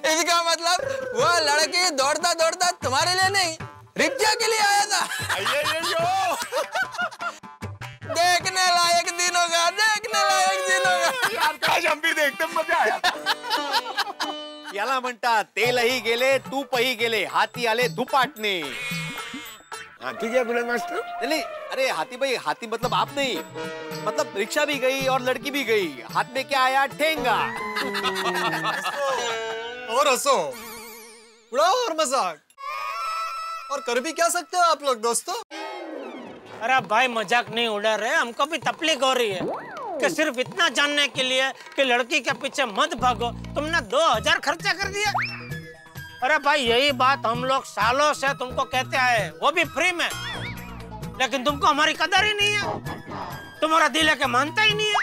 इसका मतलब वो लड़की दौड़ता दौड़ता तुम्हारे लिए नहीं, रिक्शा के लिए आया था। देखने लायक दिन होगा, देखने लायक दिन होगा। यार काश हम भी देखते, मजा आया। याला म्हणता तेलही गेले तूपही गेले, हाती आले धुपाटणे। हाथी क्या बोले मास्टर? नहीं, अरे हाथी भाई, हाथी मतलब आप नहीं, मतलब रिक्शा भी गई और लड़की भी गई, हाथ में क्या आया? ठेंगा। और हंसो, उड़ाओ और मजाक, और कर भी क्या सकते हो आप लोग दोस्तों। अरे भाई मजाक नहीं उड़ा रहे, हमको भी तकलीफ हो रही है कि सिर्फ इतना जानने के लिए कि लड़की के पीछे मत भागो तुमने 2000 खर्चा कर दिया। अरे भाई यही बात हम लोग सालों से तुमको कहते आए, वो भी फ्री में, लेकिन तुमको हमारी कदर ही नहीं है, तुम्हारा दिल है कि मानता ही नहीं है।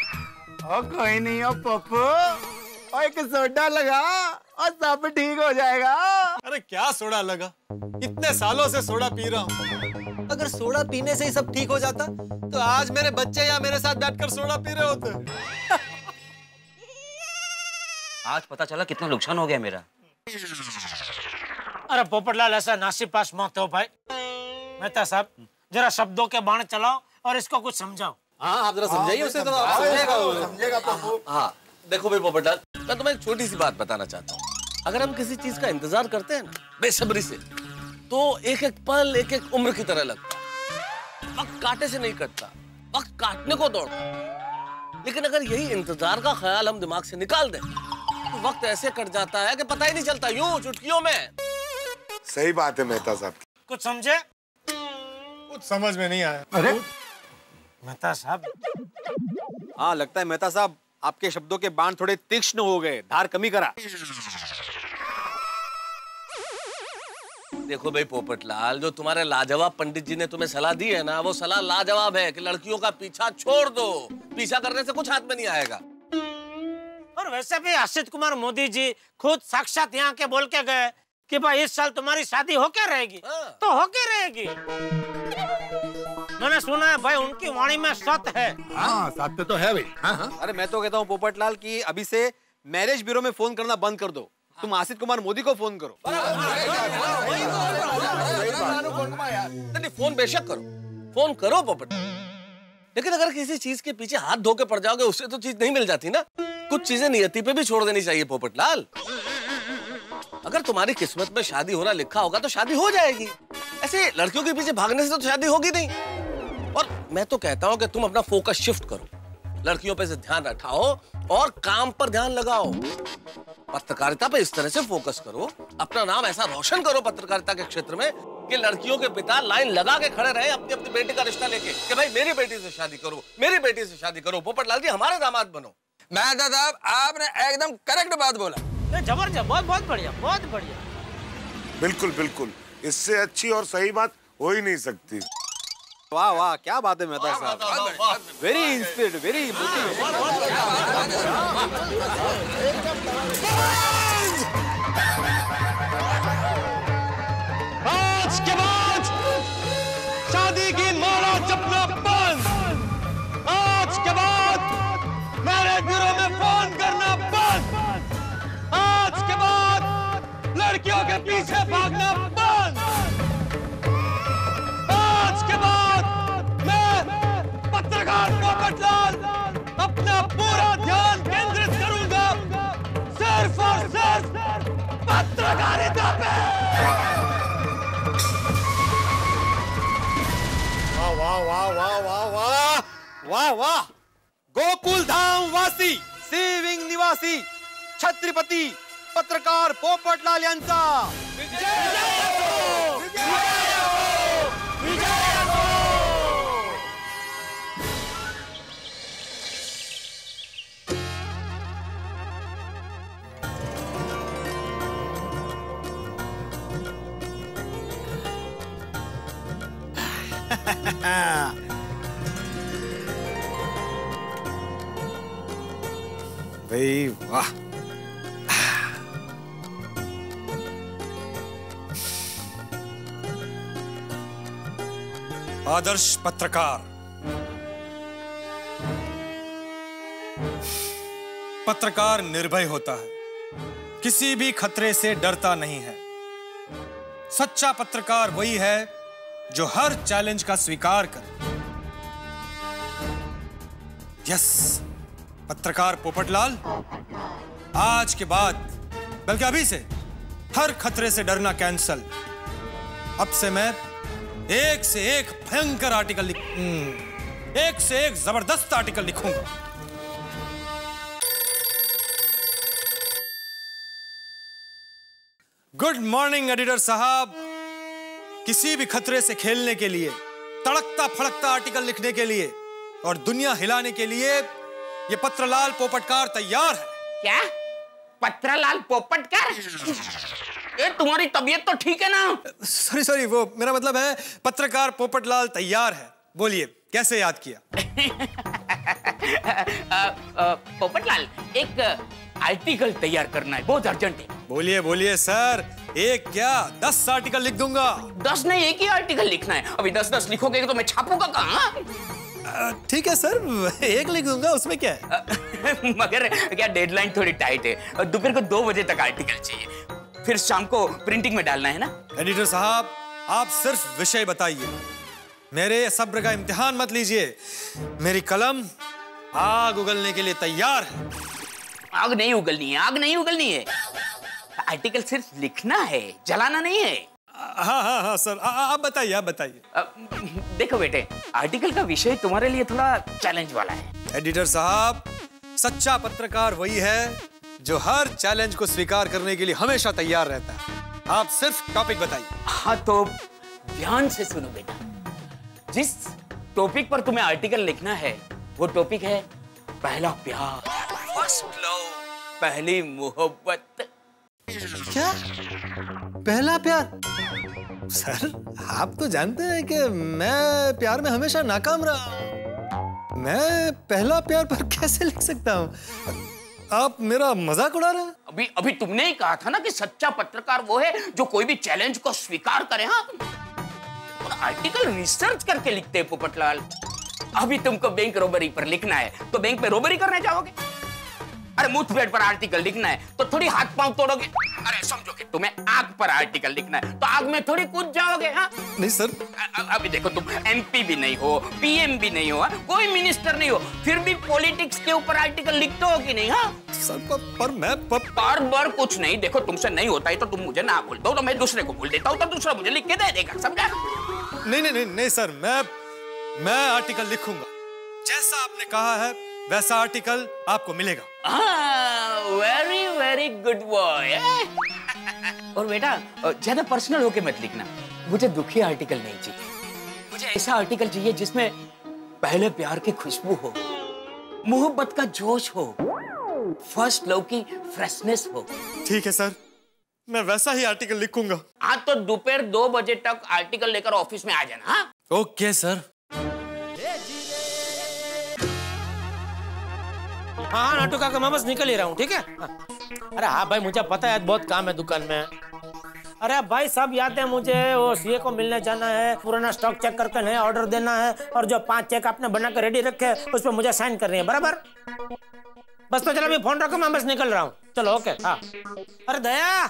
ओ कोई नहीं हो पप्पू, और एक सोडा लगा और सब ठीक हो जाएगा। अरे क्या सोडा लगा, इतने सालों से सोडा पी रहा हूँ। अगर सोडा पीने से ही सब ठीक हो जाता तो आज मेरे बच्चे यहाँ मेरे साथ बैठकर सोडा पी रहे होते। आज पता चला कितना नुकसान हो गया मेरा। अरे पोपटलाल ऐसा नासीपास मत हो भाई। मेहता साहब जरा शब्दों के बाण चलाओ और इसको कुछ समझाओ। हाँ आप जरा समझाइए उसे, तो समझेगा पप्पू। हाँ देखो भाई पोपटलाल, मैं तुम्हें एक छोटी सी बात बताना चाहता हूँ। अगर हम किसी चीज का इंतजार करते हैं ना बेसब्री से, तो एक एक पल एक एक उम्र की तरह लगता है। वक्त कांटे से नहीं कटता, वक्त काटने को दौड़ता। लेकिन अगर यही इंतजार का ख्याल हम दिमाग से निकाल दें तो वक्त ऐसे कट जाता है कि पता ही नहीं चलता, यूं चुटकियों में। सही बात है मेहता साहब। कुछ समझे? कुछ समझ में नहीं आया। अरे मेहता साहब, हाँ लगता है मेहता साहब आपके शब्दों के बाण थोड़े तीक्ष्ण हो गए, धार कमी करा। देखो भाई पोपटलाल, जो तुम्हारे लाजवाब पंडित जी ने तुम्हें सलाह दी है ना, वो सलाह लाजवाब है कि लड़कियों का पीछा छोड़ दो। पीछा करने से कुछ हाथ में नहीं आएगा। और वैसे भी असित कुमार मोदी जी खुद साक्षात यहाँ के बोल के गए कि भाई इस साल तुम्हारी शादी होके रहेगी। हाँ। तो होके रहेगी। मैंने सुना है भाई उनकी वाणी में सत्य है। हाँ सत्य तो है भाई। हाँ हाँ। अरे मैं तो कहता हूँ पोपटलाल की अभी से मैरिज ब्यूरो में फोन करना बंद कर दो, तुम आसित कुमार मोदी को फोन करो। नहीं फोन बेशक करो, फोन करो पोपट, लेकिन अगर किसी चीज के पीछे हाथ धो के पड़ जाओगे उससे तो चीज नहीं मिल जाती ना। कुछ चीजें नियति पे भी छोड़ देनी चाहिए पोपटलाल। अगर तुम्हारी किस्मत में शादी होना लिखा होगा तो शादी हो जाएगी। ऐसे लड़कियों के पीछे भागने से तो शादी होगी नहीं। और मैं तो कहता हूं कि तुम अपना फोकस शिफ्ट करो, लड़कियों पे से ध्यान हटाओ और काम पर ध्यान लगाओ। पत्रकारिता पे इस तरह से फोकस करो, अपना नाम ऐसा रोशन करो पत्रकारिता के क्षेत्र में कि लड़कियों के पिता लाइन लगा के खड़े रहे अपनी अपनी बेटी का रिश्ता लेके कि भाई मेरी बेटी से शादी करो, मेरी बेटी से शादी करो। पोपटलाल जी हमारे दामाद बनो। मेहता साहब आपने एकदम करेक्ट बात बोला। जबरदस्त, बहुत बहुत बढ़िया, बहुत बढ़िया। बिल्कुल बिल्कुल, इससे अच्छी और सही बात हो ही नहीं सकती। वाह वाह क्या बात है मेहता साहब, वेरी इंस्पिरेड, वेरी मोटिवेटेड। आज के बाद शादी की माला जपना बंद। आज के बाद मैरिज ब्यूरो में फोन करना बंद। आज के बाद लड़कियों के पीछे भागना बंद। आज के बाद मैं पत्रकार पोपटलाल अपना पूरा ध्यान केंद्रित करूंगा सिर्फ और सिर्फ पत्रकारिता पे। वाह वाह वाह वाह वाह वाह वाह। गोकुल धाम वासी, सेविंग निवासी, छत्रपती पत्रकार पोपटलाल यांचा भाई वाह। आदर्श पत्रकार पत्रकार निर्भय होता है, किसी भी खतरे से डरता नहीं है। सच्चा पत्रकार वही है जो हर चैलेंज का स्वीकार करे। यस, पत्रकार पोपटलाल, आज के बाद, बल्कि अभी से, हर खतरे से डरना कैंसल। अब से मैं एक से एक भयंकर आर्टिकल एक से एक जबरदस्त आर्टिकल लिखूंगा। गुड मॉर्निंग एडिटर साहब। किसी भी खतरे से खेलने के लिए, तड़कता फड़कता आर्टिकल लिखने के लिए और दुनिया हिलाने के लिए ये पत्रलाल पोपटकार तैयार है। क्या? पत्रलाल पोपटकार? ये तुम्हारी तबीयत तो ठीक है ना? सॉरी, वो मेरा मतलब है पत्रकार पोपटलाल तैयार है। बोलिए, कैसे याद किया? पोपटलाल, एक आर्टिकल तैयार करना है, बहुत अर्जेंट है। बोलिए सर, एक क्या 10 आर्टिकल लिख दूंगा। 10 नहीं, एक ही आर्टिकल लिखना है। अभी 10 लिखोगे तो मैं छापूंगा कहाँ? ठीक है सर, एक लिख दूंगा, उसमें क्या है? मगर क्या डेडलाइन थोड़ी टाइट है, दोपहर को 2 बजे तक आर्टिकल चाहिए, फिर शाम को प्रिंटिंग में डालना है ना। एडिटर साहब, आप सिर्फ विषय बताइए, मेरे सब्र का इम्तिहान मत लीजिए। मेरी कलम आग उगलने के लिए तैयार है। आग नहीं उगलनी है, आग नहीं उगलनी है। आर्टिकल सिर्फ लिखना है, जलाना नहीं है। हाँ सर, आप बताइए। देखो बेटे, आर्टिकल का विषय तुम्हारे लिए थोड़ा चैलेंज वाला है। एडिटर साहब, सच्चा पत्रकार वही है जो हर चैलेंज को स्वीकार करने के लिए हमेशा तैयार रहता है। आप सिर्फ टॉपिक बताइए। हाँ तो ध्यान से सुनो बेटा, जिस टॉपिक पर तुम्हें आर्टिकल लिखना है वो टॉपिक है पहला प्यार, फर्स्ट लव, पहली मोहब्बत। क्या? पहला प्यार? सर, आप तो जानते हैं कि मैं प्यार में हमेशा नाकाम रहा। मैं पहला प्यार पर कैसे लिख सकता हूँ? आप मेरा मजाक उड़ा रहे हैं? अभी तुमने ही कहा था ना कि सच्चा पत्रकार वो है जो कोई भी चैलेंज को स्वीकार करे। हाँ, और आर्टिकल रिसर्च करके लिखते हैं पोपटलाल। अभी तुमको बैंक रोबरी पर लिखना है तो बैंक में रोबरी करने जाओगे। अरे मुठभेड़ पर आर्टिकल लिखना है तो थोड़ी हाथ पांव तोड़ोगे। अरे समझो कि तुम्हें आग पर आर्टिकल लिखना है तो आग में थोड़ी कूद जाओगे। हाँ नहीं सर। अभी देखो, तुम एमपी भी नहीं हो, पीएम भी नहीं हो, कोई मिनिस्टर नहीं हो, फिर भी पॉलिटिक्स के ऊपर आर्टिकल लिखते हो कि नहीं? हाँ सर, पर मैं बार कुछ नहीं। देखो, तुमसे नहीं होता है तो तुम मुझे ना बोल दो तो मैं दूसरे को बोल देता हूँ, तो दूसरा मुझे लिख के दे देगा, समझा? नहीं सर, मैं आर्टिकल लिखूंगा। जैसा आपने कहा है वैसा आर्टिकल आपको मिलेगा। Very very good boy. और बेटा, ज्यादा पर्सनल होके मत लिखना। मुझे दुखी आर्टिकल नहीं चाहिए, मुझे ऐसा आर्टिकल चाहिए जिसमें पहले प्यार की खुशबू हो, मोहब्बत का जोश हो, फर्स्ट लव की फ्रेशनेस हो। ठीक है सर, मैं वैसा ही आर्टिकल लिखूंगा। हाँ तो दोपहर 2 बजे तक आर्टिकल लेकर ऑफिस में आ जाना। हाँ ओके सर। हाँ नाटू काका, मैं बस निकल ही रहा हूँ, ठीक है? अरे हाँ भाई, मुझे पता है बहुत काम है दुकान में। अरे भाई, सब याद है मुझे। वो सीए को मिलने जाना है, पुराना स्टॉक चेक करके नया ऑर्डर देना है, और जो 5 चेक आपने बना कर रेडी रखे उस पर मुझे साइन करनी है, बराबर? बस तो चलो, अभी फोन रखो, मैं बस निकल रहा हूँ। चलो ओके। हाँ अरे दया,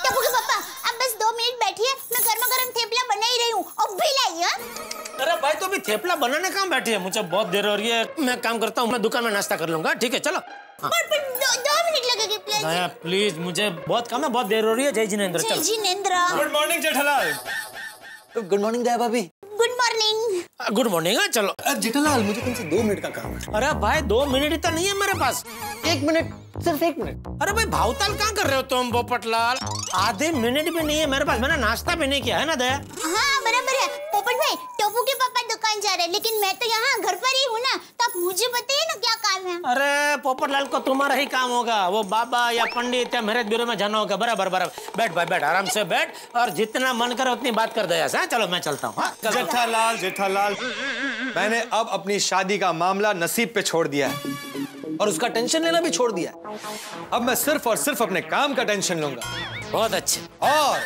टप्पू के पापा, अब बस 2 मिनट बैठिए, मैं गर्मा-गर्म थेपला बना ही रही हूँ, अब भी लाइए। अरे भाई, तो अभी थेपला बनाने कहाँ बैठी है? मुझे बहुत देर हो रही है, मैं काम करता हूँ, मैं दुकान में नाश्ता कर लूंगा, ठीक है? चलो। हाँ। पर 2 मिनट लगेंगे प्लीज। दया प्लीज, मुझे बहुत काम है, बहुत देर हो रही है। जय जिनेंद्र। जय Jinendra. Good morning Jethalal. Good morning Daya भाभी। Good morning. Good morning. चलो जेठालाल, मुझे तुमसे 2 मिनट का काम है। अरे भाई, 2 मिनट ही तो नहीं है मेरे पास। 1 मिनट, सिर्फ 1 मिनट। अरे भाई, भावताल कहाँ कर रहे हो तुम पोपटलाल? आधे मिनट भी नहीं है मेरे पास, मैंने नाश्ता भी नहीं किया है ना दया। हाँ बराबर है पोपट भाई, टप्पू के पापा दुकान जा रहे हैं, लेकिन मैं तो यहाँ घर पर ही हूँ ना, तो आप मुझे बताइए ना क्या काम है। अरे पोपटलाल को तुम्हारा ही काम होगा, वो बाबा या पंडित या मेरे ब्यूरो में जाना होगा। बराबर। बैठ भाई, बैठ, आराम से बैठ, और जितना मन करे उतनी बात कर दया से। चलो मैं चलता हूँ। जेठालाल, मैंने अब अपनी शादी का मामला नसीब पे छोड़ दिया है और उसका टेंशन लेना भी छोड़ दिया। अब मैं सिर्फ और सिर्फ अपने काम का टेंशन लूंगा। बहुत अच्छे। और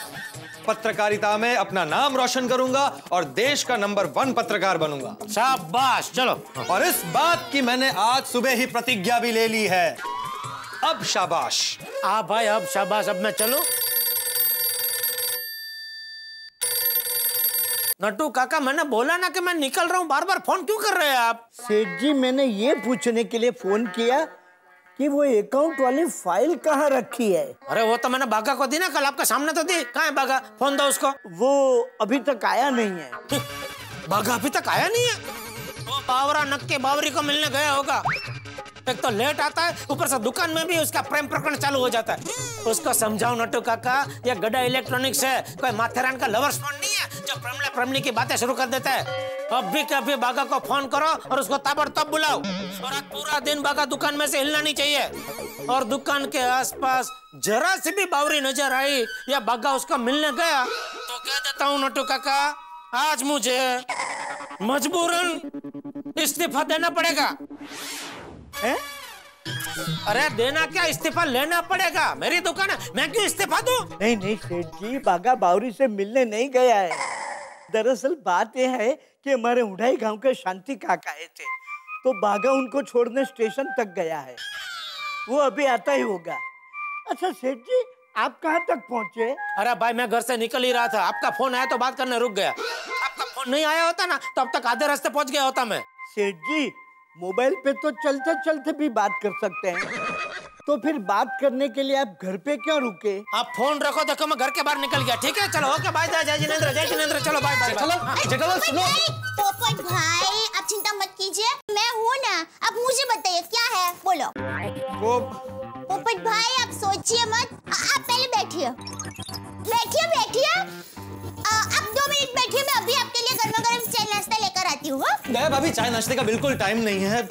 पत्रकारिता में अपना नाम रोशन करूंगा और देश का नंबर 1 पत्रकार बनूंगा। शाबाश, चलो। और इस बात की मैंने आज सुबह ही प्रतिज्ञा भी ले ली है। अब शाबाश। भाई अब शाबाश, अब मैं चलूं? नट्टू काका, मैंने बोला ना कि मैं निकल रहा हूँ, बार बार फोन क्यों कर रहे हैं आप? सेठ जी, मैंने ये पूछने के लिए फोन किया कि वो अकाउंट वाली फाइल कहाँ रखी है। अरे वो तो मैंने बागा को दी ना, कल आपके सामने तो दी। कहाँ है बागा? फोन दो उसको। वो अभी तक आया नहीं है। बागा अभी तक आया नहीं है? वो बावरा नक्के बावरी को मिलने गया होगा। एक तो लेट आता है, ऊपर से दुकान में भी उसका प्रेम प्रकरण चालू हो जाता है। उसको समझाओ नट्टू काका, ये गड्ढा इलेक्ट्रॉनिक्स है, कोई माथेरान का लवर्स फोन नहीं है जो प्रेमला प्रेमनी की बातें शुरू कर देता है। अभी कभी बागा को फोन करो और उसको ताबड़तोड़ बुलाओ। और आज पूरा दिन बागा दुकान में से हिलना नहीं चाहिए। और दुकान के आसपास जरा सी भी बावरी नजर आई या बागा उसको मिलने गया तो कह देता हूँ नट्टू काका, आज मुझे मजबूरन इस्तीफा देना पड़ेगा। हैं? अरे देना क्या, इस्तीफा लेना पड़ेगा। मेरी दुकान है, मैं क्यों इस्तीफा दूं? नहीं नहीं सेठ जी, बागा बावरी से मिलने नहीं गया है। दरअसल बात यह है कि हमारे उड़ाई गांव के शांति काका आए थे, तो बागा उनको छोड़ने स्टेशन तक गया है। वो अभी आता ही होगा। अच्छा सेठ जी, आप कहाँ तक पहुँचे? अरे भाई, मैं घर से निकल ही रहा था, आपका फोन आया तो बात करने रुक गया। आपका फोन नहीं आया होता ना तो अब तक आधे रास्ते पहुंच गया होता मैं। सेठ जी, मोबाइल पे तो चलते चलते भी बात कर सकते हैं, तो फिर बात करने के लिए आप घर पे क्यों रुके? आप फोन रखो, देखो मैं घर के बाहर निकल गया। ठीक है, चलो ओके, बाय। जय जिनेंद्र, चलो बाय बाय। जेठालाल सुनो। पोपट भाई, आप चिंता मत कीजिए, मैं हूँ ना। आप मुझे बताइए क्या है, बोलो। वो पोपट भाई, आप सोचिए मत, आप पहले बैठिए। आप 2 मिनट बैठिए, मैं अभी आपके लिए गर्मा-गर्म चाय नाश्ता लेकर आती हूँ। नहीं भाभी, चाय नाश्ते का बिल्कुल टाइम नहीं है।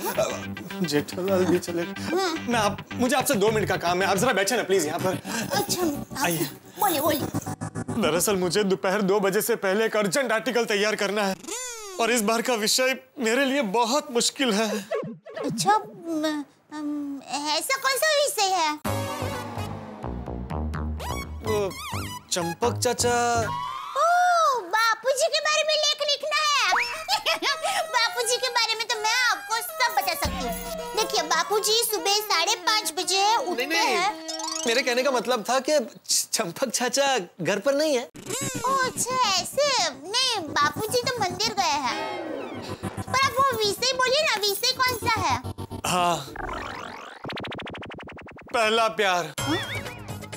जेठालाल भी चले। मुझे आपसे 2 मिनट का काम है, आप जरा बैठे ना प्लीज यहाँ पर। अच्छा, आइए। बोलिए। दरअसल मुझे दोपहर 2 बजे से पहले एक अर्जेंट आर्टिकल तैयार करना है और इस बार का विषय मेरे लिए बहुत मुश्किल है। अच्छा, ऐसा कौन सा विषय है? वो चंपक चाचा। बापूजी के बारे में लेख लिखना है। बापूजी के बारे में तो मैं आपको सब बता सकती हूँ। देखिए, बापूजी सुबह 5:30 बजे उठते हैं। मेरे कहने का मतलब था कि चंपक चाचा घर पर नहीं है। ओह अच्छा, ऐसे नहीं, बापूजी तो मंदिर गए हैं। पर आप वो विषय बोलिए ना, विषय कौन सा है? हाँ, पहला प्यार।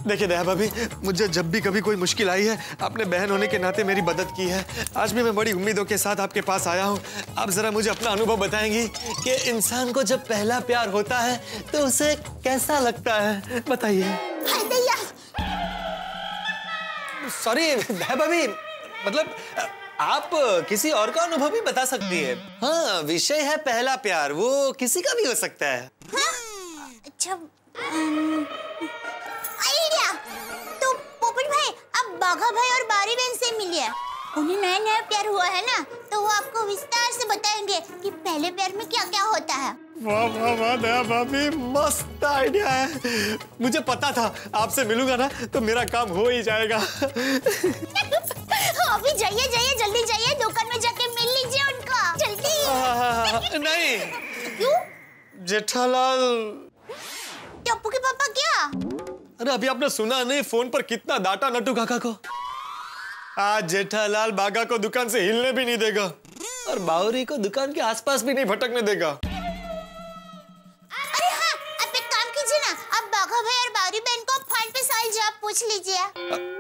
देखिए दया भाभी, मुझे जब भी कभी कोई मुश्किल आई है, आपने बहन होने के नाते मेरी मदद की है। आज भी मैं बड़ी उम्मीदों के साथ आपके पास आया हूँ। आप जरा मुझे अपना अनुभव बताएंगी कि इंसान को जब पहला प्यार होता है तो उसे कैसा लगता है, बताइए। हाय दैया। सॉरी दया भाभी, मतलब आप किसी और का अनुभव भी बता सकती है। हाँ, विषय है पहला प्यार, वो किसी का भी हो सकता है। हाँ? अच्छा, आइडिया। तो पोपट भाई, आप बाघा भाई और बारी बहन से मिलिए। उन्हें नया प्यार हुआ है ना, तो वो आपको विस्तार से बताएंगे कि पहले प्यार में क्या-क्या होता है। वाह वाह वाह दया भाभी, मस्त आइडिया है। मुझे पता था आपसे मिलूंगा ना तो मेरा काम हो ही जाएगा। अभी जाइए, जल्दी जाइए, दुकान में जाके मिल लीजिए उनको, जल्दी। नहीं। क्यों? जेठालाल। टप्पू के पापा क्या? अरे अभी आपने सुना नहीं, फोन पर कितना डांटा नट्टू काका को। आज जेठालाल बागा को दुकान से हिलने भी नहीं देगा और बावरी को दुकान के आसपास भी नहीं भटकने देगा। अरे हाँ, आप एक काम कीजिए ना, आप बाघा भाई और बावरी बहन को फोन पे सवाल जवाब पूछ लीजिए।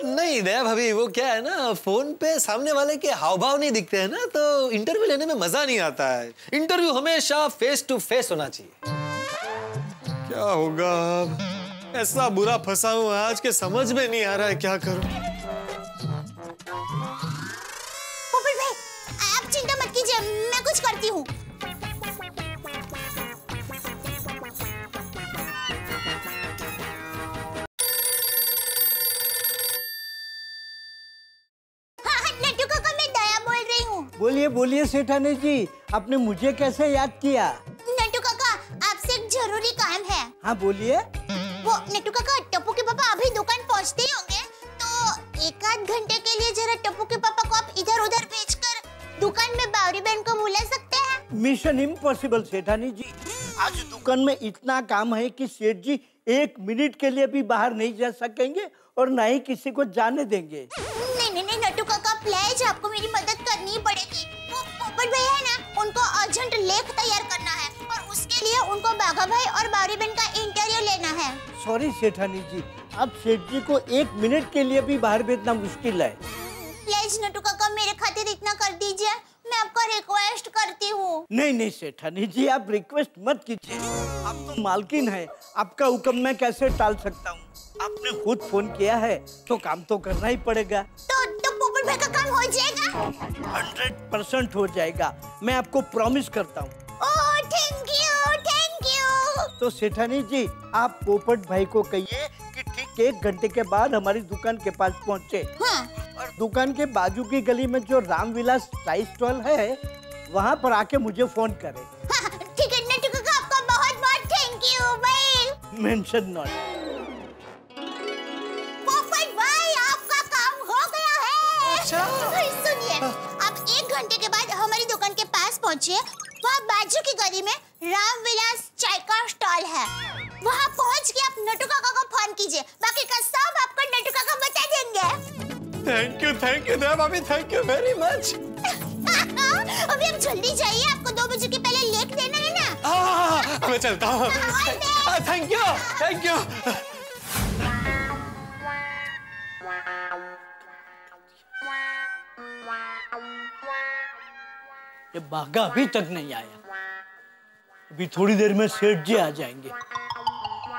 नहीं दया भाभी, वो क्या है ना, फोन पे सामने वाले के हाव भाव नहीं दिखते हैं ना, तो इंटरव्यू लेने में मजा नहीं आता है। इंटरव्यू हमेशा फेस टू फेस होना चाहिए। क्या होगा अब, ऐसा बुरा फंसा हूं आज के समझ में नहीं आ रहा है क्या करूं। पोपट भाई, आप चिंता मत कीजिए, मैं कुछ करती हूँ। नट्टू काका, मैं दया बोल रही हूँ। बोलिए बोलिए सेठानी जी, आपने मुझे कैसे याद किया? नट्टू काका, आपसे एक जरूरी काम है। हाँ बोलिए। वो नट्टू काका, टप्पू के पापा अभी दुकान पहुँचते ही होंगे, तो एक आध घंटे के लिए जरा टप्पू के पापा को आप इधर उधर भेजकर दुकान में बावरी बहन को बुला सकते हैं? मिशन इम्पॉसिबल सेठानी जी। आज दुकान में इतना काम है कि सेठ जी 1 मिनट के लिए भी बाहर नहीं जा सकेंगे और ना ही किसी को जाने देंगे। नहीं नट्टू काका, प्लीज आपको मेरी मदद करनी पड़ेगी। वो पोपट भैया है ना, उनको अर्जेंट लेख तैयार करना है और उसके लिए उनको बाघा भाई और बावरी बहन का इंटरव्यू लेना है। सॉरी सेठानी जी, आप सेठ जी को 1 मिनट के लिए भी बाहर भेजना मुश्किल है। प्लीज नट्टू काका, मेरे खातिर इतना कर दीजिए, मैं आपको रिक्वेस्ट करती हूँ। नहीं सेठानी जी, आप रिक्वेस्ट मत कीजिए। आप तो मालकिन है, आपका हुक्म मैं कैसे टाल सकता हूँ? आपने खुद फोन किया है तो काम तो करना ही पड़ेगा। तो पोपट भाई का काम हो जाएगा? 100% हो जाएगा, मैं आपको प्रॉमिस करता हूँ। Oh thank you. तो सेठानी जी, आप पोपट भाई को कहिए कि ठीक 1 घंटे के बाद हमारी दुकान के पास पहुँचे। हाँ। और दुकान के बाजू की गली में जो रामविलास चाय स्टॉल है, वहाँ पर आके मुझे फोन करें। हाँ, ठीक है नट्टू काका, आपका बहुत बहुत thank you. Bye. Mention not. Popat भाई, आपका काम हो गया है। सुनिए, आप 1 घंटे के बाद हमारी दुकान के पास पहुँचे। वहाँ बाजू की गली में रामविलास चाय का स्टॉल है, वहाँ पहुँच के आप नट्टू काका को फोन कीजिए, बाकी का सब आपको नट्टू काका बता देंगे। थैंक यू भाभी, थैंक यू वेरी मच। अभी आप जल्दी जाइए, आपको 2 बजे के पहले लेख देना है ना। मैं चलता हूँ। Thank you. ये बाघा अभी तक नहीं आया। अभी थोड़ी देर में सेठ जी आ जाएंगे,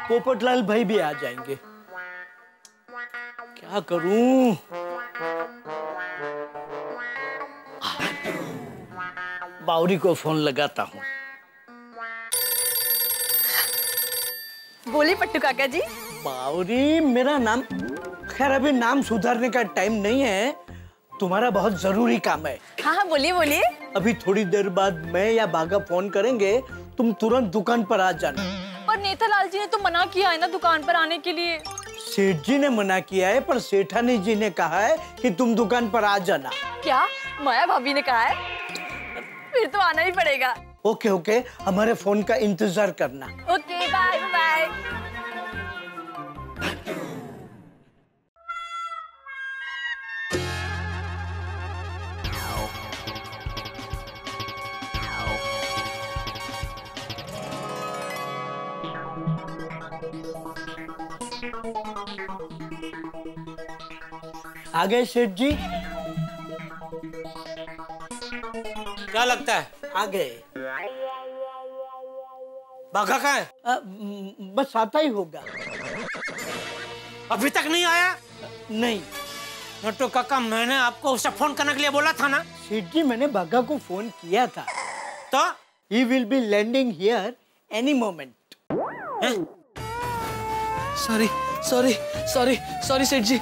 पोपटलाल भाई भी आ जाएंगे। क्या करूं? बावरी को फोन लगाता हूँ। बोलिए पट्टू काका जी। बावरी मेरा नाम, खैर अभी नाम सुधारने का टाइम नहीं है, तुम्हारा बहुत जरूरी काम है। हाँ बोलिए। अभी थोड़ी देर बाद मैं या बाघा फोन करेंगे, तुम तुरंत दुकान पर आ जाना। पर नेतालाल जी ने तो मना किया है ना दुकान पर आने के लिए। सेठ जी ने मना किया है, पर सेठानी जी ने कहा है कि तुम दुकान पर आ जाना। क्या माया भाभी ने कहा है? फिर तो आना ही पड़ेगा। ओके, हमारे फोन का इंतजार करना। Okay, bye bye. आ गए सेठ जी? क्या लगता है? आ गए। बाघा कहाँ है? बस आता ही होगा। अभी तक नहीं आया? नहीं। नट्टू काका, मैंने आपको उसे फोन करने के लिए बोला था ना। सेठ जी, मैंने बाघा को फोन किया था, तो he will be landing here any moment. Sorry सेठ जी,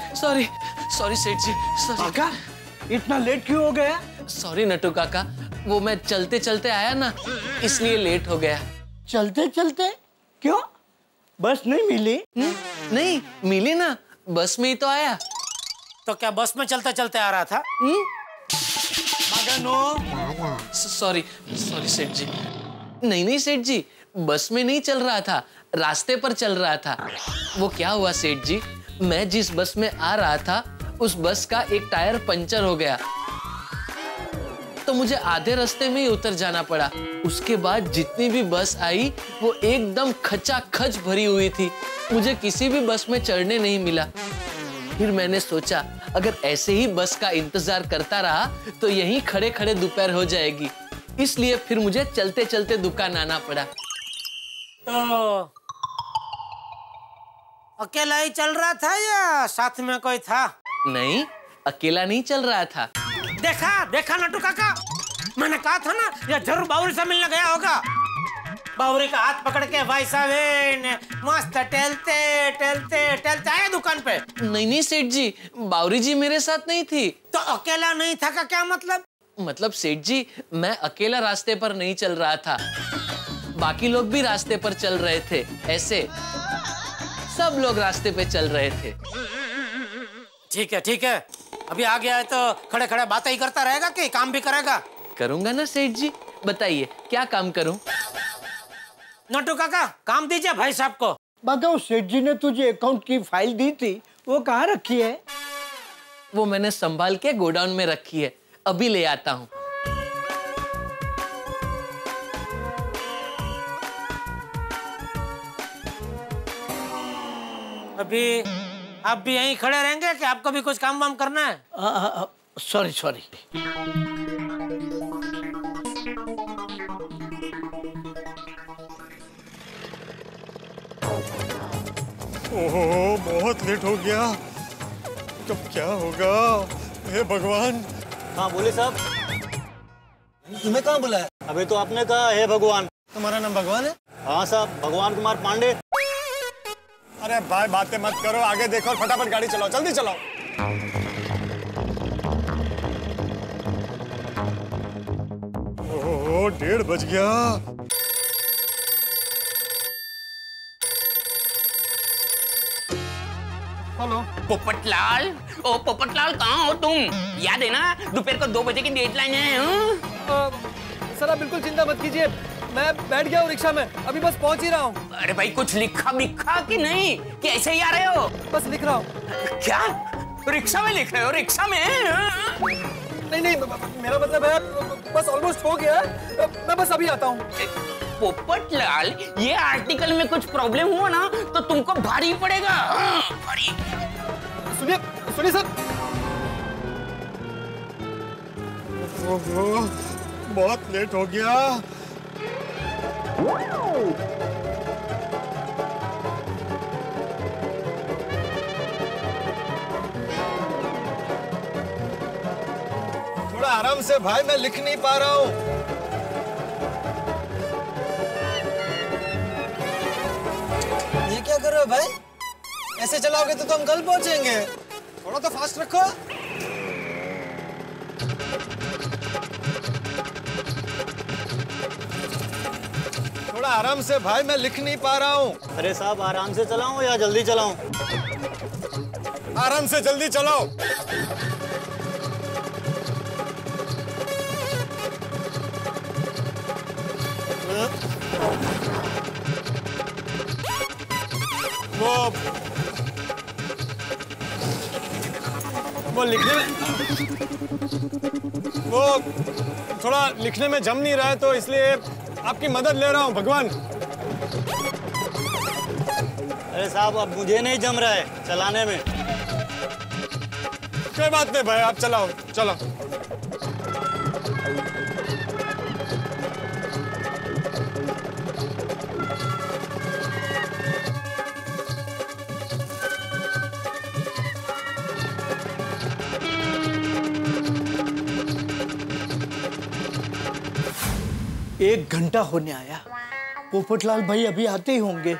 सॉरी सेठ जी, सॉरी। बाघा, इतना लेट क्यों हो गया? सॉरी नट्टू काका, वो मैं चलते चलते आया ना, इसलिए लेट हो गया। चलते चलते? क्यों? बस नहीं मिली? नहीं मिली ना, बस में ही तो आया। तो क्या बस में चलते चलते आ रहा था? बाघा नो। सॉरी सेठ जी। नहीं सेठ जी, बस में नहीं चल रहा था, रास्ते पर चल रहा था। वो क्या हुआ सेठ जी, मैं जिस बस में आ रहा था उस बस का एक टायर पंचर हो गया, तो मुझे आधे रास्ते में ही उतर जाना पड़ा। उसके बाद जितनी भी बस आई वो एकदम खचाखच भरी हुई थी, मुझे किसी भी बस में चढ़ने नहीं मिला। फिर मैंने सोचा अगर ऐसे ही बस का इंतजार करता रहा तो यहीं खड़े खड़े दोपहर हो जाएगी, इसलिए फिर मुझे चलते चलते दुकान आना पड़ा। तो अकेला ही चल रहा था या साथ में कोई था? नहीं, अकेला नहीं चल रहा था। देखा नट्टू काका, मैंने कहा था ना ये जरूर बावरी से मिलने गया होगा। बावरी का हाथ पकड़ के भाई साहब मस्त टहलते आए दुकान पे। नहीं सेठ जी, बावरी जी मेरे साथ नहीं थी। तो अकेला नहीं था का क्या मतलब? मतलब सेठ जी, मैं अकेला रास्ते पर नहीं चल रहा था, बाकी लोग भी रास्ते पर चल रहे थे, ऐसे सब लोग रास्ते पे चल रहे थे। ठीक है। अभी आ गया है तो खड़े खड़े बातें ही करता रहेगा कि काम भी करेगा? करूंगा ना सेठ जी, बताइए क्या काम करूं? नोटू काका, काम दीजिए भाई साहब को। बागा, सेठ जी ने तुझे अकाउंट की फाइल दी थी, वो कहाँ रखी है? वो मैंने संभाल के गोडाउन में रखी है, अभी ले आता हूँ। अभी आप भी यहीं खड़े रहेंगे कि आपको भी कुछ काम वाम करना है? सॉरी। ओहो, बहुत लेट हो गया। कब क्या होगा? हे भगवान। हाँ बोले साहब। तुम्हें कहाँ बुलाया? अभी तो आपने कहा हे भगवान। तुम्हारा नाम भगवान है? हाँ साहब, भगवान कुमार पांडे। अरे भाई बातें मत करो, आगे देखो और फटाफट गाड़ी चलाओ, जल्दी चलाओ। ओह 1:30 बज गया। हेलो पोपटलाल। ओ पोपटलाल, कहाँ हो तुम? याद है ना दोपहर को 2 बजे की डेडलाइन है। सर आप बिल्कुल चिंता मत कीजिए, मैं बैठ गया हूँ रिक्शा में, अभी बस पहुंच ही रहा हूँ। अरे भाई कुछ लिखा बिखा कि नहीं, कि ऐसे ही आ रहे हो? बस लिख रहा हूँ। क्या रिक्शा में लिख रहे हो? रिक्शा में? नहीं, मेरा मतलब है बस ऑलमोस्ट हो गया, मैं बस अभी आता हूँ। पोपटलाल, ये आर्टिकल में कुछ प्रॉब्लम हुआ ना तो तुमको भारी पड़ेगा। भारी। सुनिए सर। ओहो, बहुत लेट हो गया। थोड़ा आराम से भाई, मैं लिख नहीं पा रहा हूँ। ये क्या कर रहे हो भाई? ऐसे चलाओगे तो हम कल पहुंचेंगे। थोड़ा तो फास्ट रखो। थोड़ा आराम से भाई, मैं लिख नहीं पा रहा हूँ। अरे साहब आराम से चलाऊं या जल्दी चलाऊं? आराम से जल्दी चलाओ। वो लिखने में थोड़ा लिखने में जम नहीं रहा है, तो इसलिए आपकी मदद ले रहा हूं भगवान। अरे साहब अब मुझे नहीं जम रहा है चलाने में। कोई बात नहीं भाई, आप चलाओ, चलो। एक घंटा होने आया, पोपटलाल भाई अभी आते ही होंगे।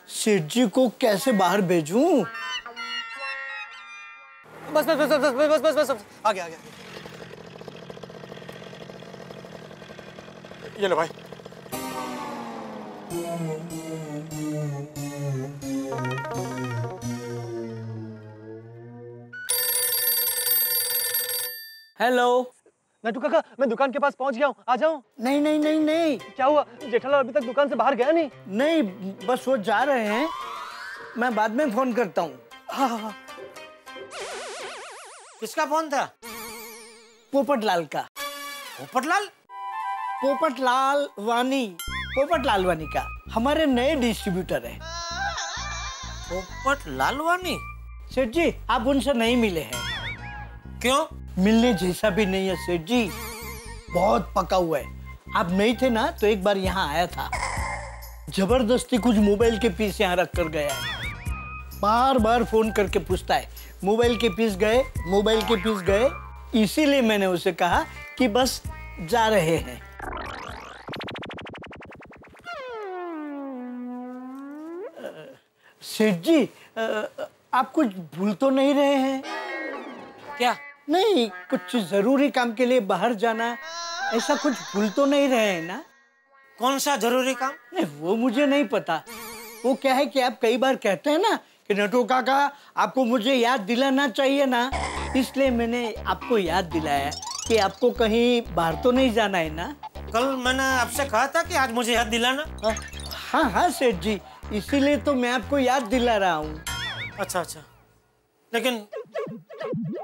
सेठ जी को कैसे बाहर भेजूं? बस आ गया। ये लो भाई। हेलो नटू काका, मैं दुकान के पास पहुंच गया हूँ, आ जाऊं? नहीं। क्या हुआ? जेठालाल अभी तक दुकान से बाहर गया नहीं? नहीं, बस वो जा रहे हैं, मैं बाद में फोन करता हूँ। हाँ। किसका फोन था? पोपटलाल का। पोपटलाल? पोपटलाल वानी का, हमारे नए डिस्ट्रीब्यूटर है। पोपटलाल वानी? सेठ जी आप उनसे नहीं मिले हैं। क्यों? मिलने जैसा भी नहीं है सेठ जी, बहुत पका हुआ है। आप नहीं थे ना तो एक बार यहाँ आया था, जबरदस्ती कुछ मोबाइल के पीस यहाँ रख कर गया है। बार बार फोन करके पूछता है मोबाइल के पीस गए। इसीलिए मैंने उसे कहा कि बस जा रहे हैं। सेठ जी आप कुछ भूल तो नहीं रहे हैं? क्या? नहीं, कुछ जरूरी काम के लिए बाहर जाना, ऐसा कुछ भूल तो नहीं रहे हैं ना? कौन सा जरूरी काम? नहीं वो मुझे नहीं पता। वो क्या है कि आप कई बार कहते हैं ना कि नटू काका आपको मुझे याद दिलाना चाहिए ना, इसलिए मैंने आपको याद दिलाया कि आपको कहीं बाहर तो नहीं जाना है ना। कल मैंने आपसे कहा था कि आज मुझे याद दिलाना। हाँ हाँ सेठ जी, इसीलिए तो मैं आपको याद दिला रहा हूँ। अच्छा अच्छा, लेकिन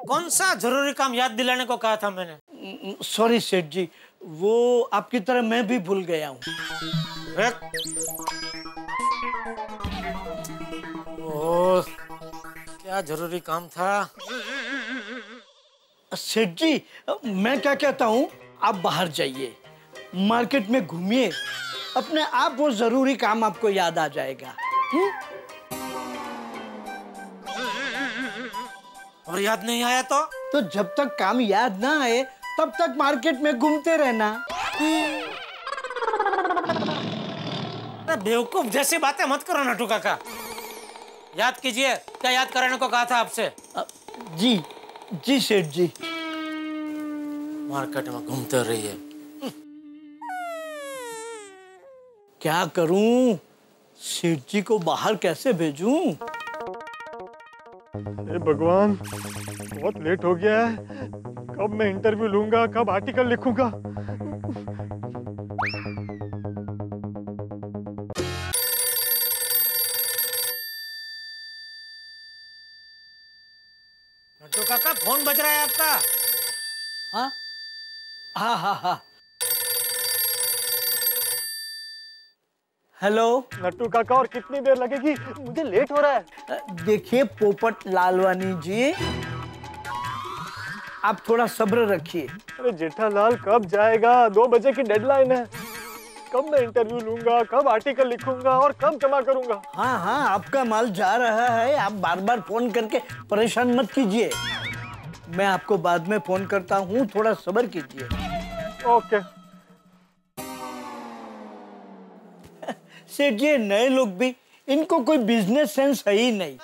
कौन सा जरूरी काम याद दिलाने को कहा था मैंने? सॉरी सेठ जी, वो आपकी तरह मैं भी भूल गया हूँ। ओह, क्या जरूरी काम था? सेठ जी, मैं क्या कहता हूँ, आप बाहर जाइए, मार्केट में घूमिए, अपने आप वो जरूरी काम आपको याद आ जाएगा। और याद नहीं आया तो जब तक काम याद ना आए तब तक मार्केट में घूमते रहना। बेवकूफ जैसी बातें मत करो नटू काका। याद कीजिए, क्या याद कराने को कहा था आपसे? जी जी सेठ जी। मार्केट में घूमते रहिए। क्या करूं, सेठ जी को बाहर कैसे भेजूं? हे भगवान, बहुत लेट हो गया है। कब मैं इंटरव्यू लूंगा, कब आर्टिकल लिखूंगा? नटू काका, फोन बज रहा है आपका। हाँ हाँ हाँ हाँ। हेलो नट्टू काका, और कितनी देर लगेगी? मुझे लेट हो रहा है। देखिए पोपट लालवानी जी, आप थोड़ा सब्र रखिए। अरे जेठालाल, कब जाएगा? 2 बजे की डेडलाइन है। कब मैं इंटरव्यू लूंगा, कब आर्टिकल लिखूंगा और कब जमा करूंगा? हाँ हाँ, आपका माल जा रहा है, आप बार बार फोन करके परेशान मत कीजिए। मैं आपको बाद में फोन करता हूँ, थोड़ा सब्र कीजिए। ओके। सेठ जी, नए लोग भी, इनको कोई बिजनेस सेंस है ही नहीं।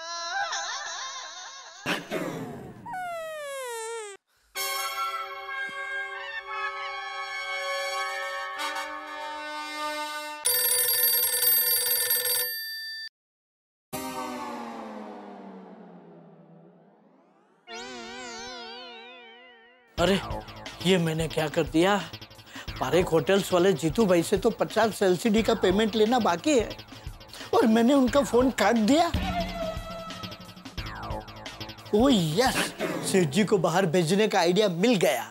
अरे ये मैंने क्या कर दिया? पारेख होटल्स वाले जीतू भाई से तो 50 एलसीडी का पेमेंट लेना बाकी है और मैंने उनका फोन काट दिया। ओह यस, सेठ जी को बाहर भेजने का आइडिया मिल गया।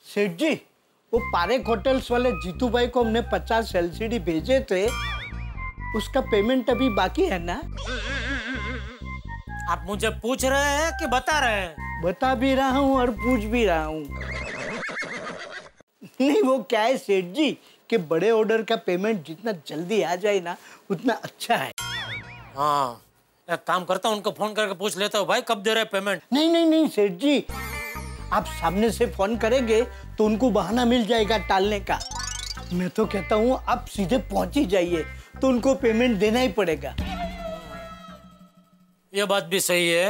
सेठ जी, वो पारेख होटल्स वाले जीतू भाई को हमने 50 एलसीडी भेजे थे, उसका पेमेंट अभी बाकी है ना? आप मुझे पूछ रहे हैं कि बता रहे हैं? बता भी रहा हूँ और पूछ भी रहा हूँ। नहीं, वो क्या है सेठ जी कि बड़े ऑर्डर का पेमेंट जितना जल्दी आ जाए ना उतना अच्छा है। हाँ, एक काम करता हूँ, उनको फोन करके पूछ लेता हूँ, भाई कब दे रहे पेमेंट? नहीं नहीं नहीं सेठ जी, आप सामने से फोन करेंगे तो उनको बहाना मिल जाएगा टालने का। मैं तो कहता हूँ आप सीधे पहुंच ही जाइए, तो उनको पेमेंट देना ही पड़ेगा। ये बात भी सही है।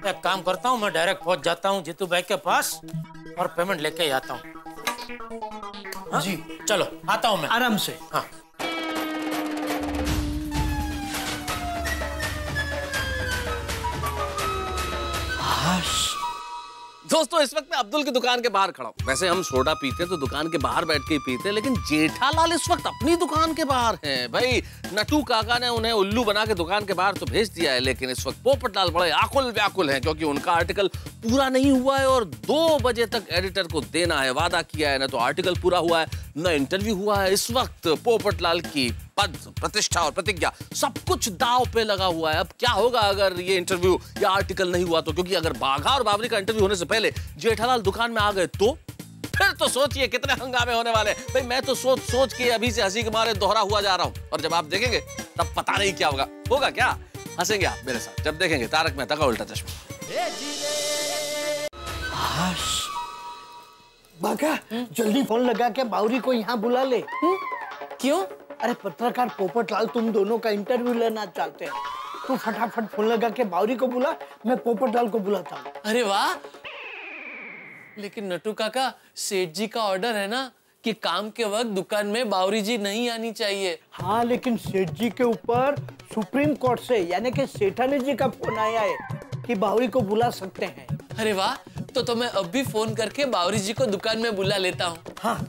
एक काम करता हूँ, मैं डायरेक्ट पहुंच जाता हूँ जीतू भाई के पास और पेमेंट लेके ही आता हूँ। हाँ? जी चलो, आता हूँ मैं। आराम से। हाँ। दोस्तों, इस वक्त मैं अब्दुल की दुकान के बाहर खड़ा हूँ। वैसे हम सोडा पीते तो दुकान के बाहर बैठ के ही पीते, लेकिन जेठालाल इस वक्त अपनी दुकान के बाहर हैं। भाई नटू काका ने उन्हें उल्लू बना के दुकान के बाहर तो भेज दिया है, लेकिन इस वक्त पोपटलाल बड़े आकुल व्याकुल हैं क्योंकि उनका आर्टिकल पूरा नहीं हुआ है और 2 बजे तक एडिटर को देना है। वादा किया है, न तो आर्टिकल पूरा हुआ है न इंटरव्यू हुआ है। इस वक्त पोपटलाल की पद, प्रतिष्ठा और प्रतिज्ञा सब कुछ दांव पे लगा हुआ है। अब क्या होगा अगर ये इंटरव्यू या आर्टिकल नहीं हुआ तो? क्योंकि अगर बाघा और बाबरी का इंटरव्यू होने से पहले जेठालाल दुकान में आ गए तो फिर तो सोचिए कितने हंगामे होने वाले। भाई मैं तो सोच के अभी से हंसी के मारे दोहरा हुआ जा रहा हूं, और जब आप देखेंगे तब पता नहीं क्या होगा। होगा क्या? हंसेंगे आप मेरे साथ जब देखेंगे तारक मेहता का उल्टा चश्मा। बाघा, जल्दी फोन लगा के बावरी को यहाँ बुला ले। क्यों? अरे पत्रकार पोपटलाल तुम दोनों का इंटरव्यू लेना चाहते हैं, तू फटाफट फोन लगा के बावरी को बुला, मैं पोपटलाल को बुलाता हूँ। अरे वाह, लेकिन नटू काका, सेठ जी का ऑर्डर है ना कि काम के वक्त दुकान में बावरी जी नहीं आनी चाहिए। हाँ, लेकिन सेठ जी के ऊपर सुप्रीम कोर्ट से यानी कि सेठानी जी का फोन आया है कि बावरी को बुला सकते हैं। अरे वाह, तो मैं अब भी फोन करके बावरी जी को दुकान में बुला लेता हूँ। हाँ।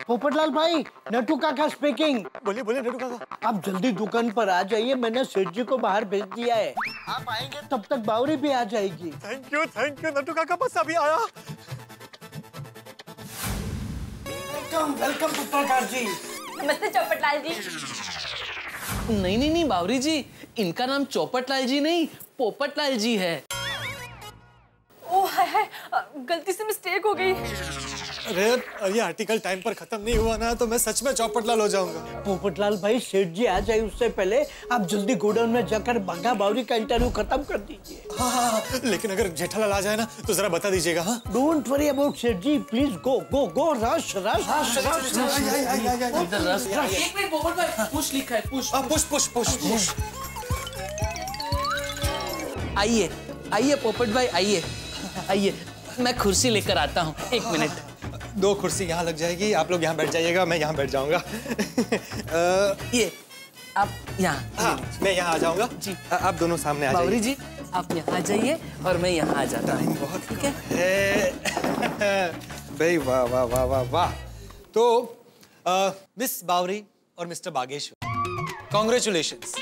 पोपटलाल भाई, नटू काका स्पीकिंग। बोलिए बोलिए नटू काका। आप जल्दी दुकान पर आ जाइए, मैंने सेठ जी को बाहर भेज दिया है। आप आएंगे तब तक बावरी भी आ जाएगी। थैंक यू नटू काका, बस अभी आया। वेलकम पत्रकार जी। नमस्ते चौपटलाल जी। नहीं बावरी जी, इनका नाम चौपटलाल जी नहीं पोपटलाल जी है। ओह हाय, गलती से मिस्टेक हो गई। अरे ये आर्टिकल टाइम पर खत्म नहीं हुआ ना तो मैं सच में चौपटलाल हो जाऊंगा। पोपटलाल भाई, सेठ जी आ जाए उससे पहले आप जल्दी गोडाउन में जाकर बाघा बावरी का इंटरव्यू खत्म कर दीजिए। हाँ, लेकिन अगर जेठालाल आ जाए ना तो जरा बता दीजिएगा। हाँ, डोंट वरी अबाउट सेठ जी, please go go go, rush rush rush. एक मिनट पोपट भाई, पुश लिखा है, पुश। आइए पोपट भाई, आइए, मैं कुर्सी लेकर आता हूँ, 1 मिनट। 2 कुर्सी यहाँ लग जाएगी, आप लोग यहाँ बैठ जाइएगा, मैं यहाँ बैठ जाऊंगा। ये आप यहाँ। हाँ, मैं यहाँ आ जाऊंगा जी। आप दोनों सामने आ जाइए। बावरी जी आप यहाँ आ जाइए और मैं यहाँ आ जाता हूँ। बहुत ठीक है भाई, वाह वाह वाह वाह वाह। तो मिस बावरी और मिस्टर बागेश्वर, कॉन्ग्रेचुलेशंस।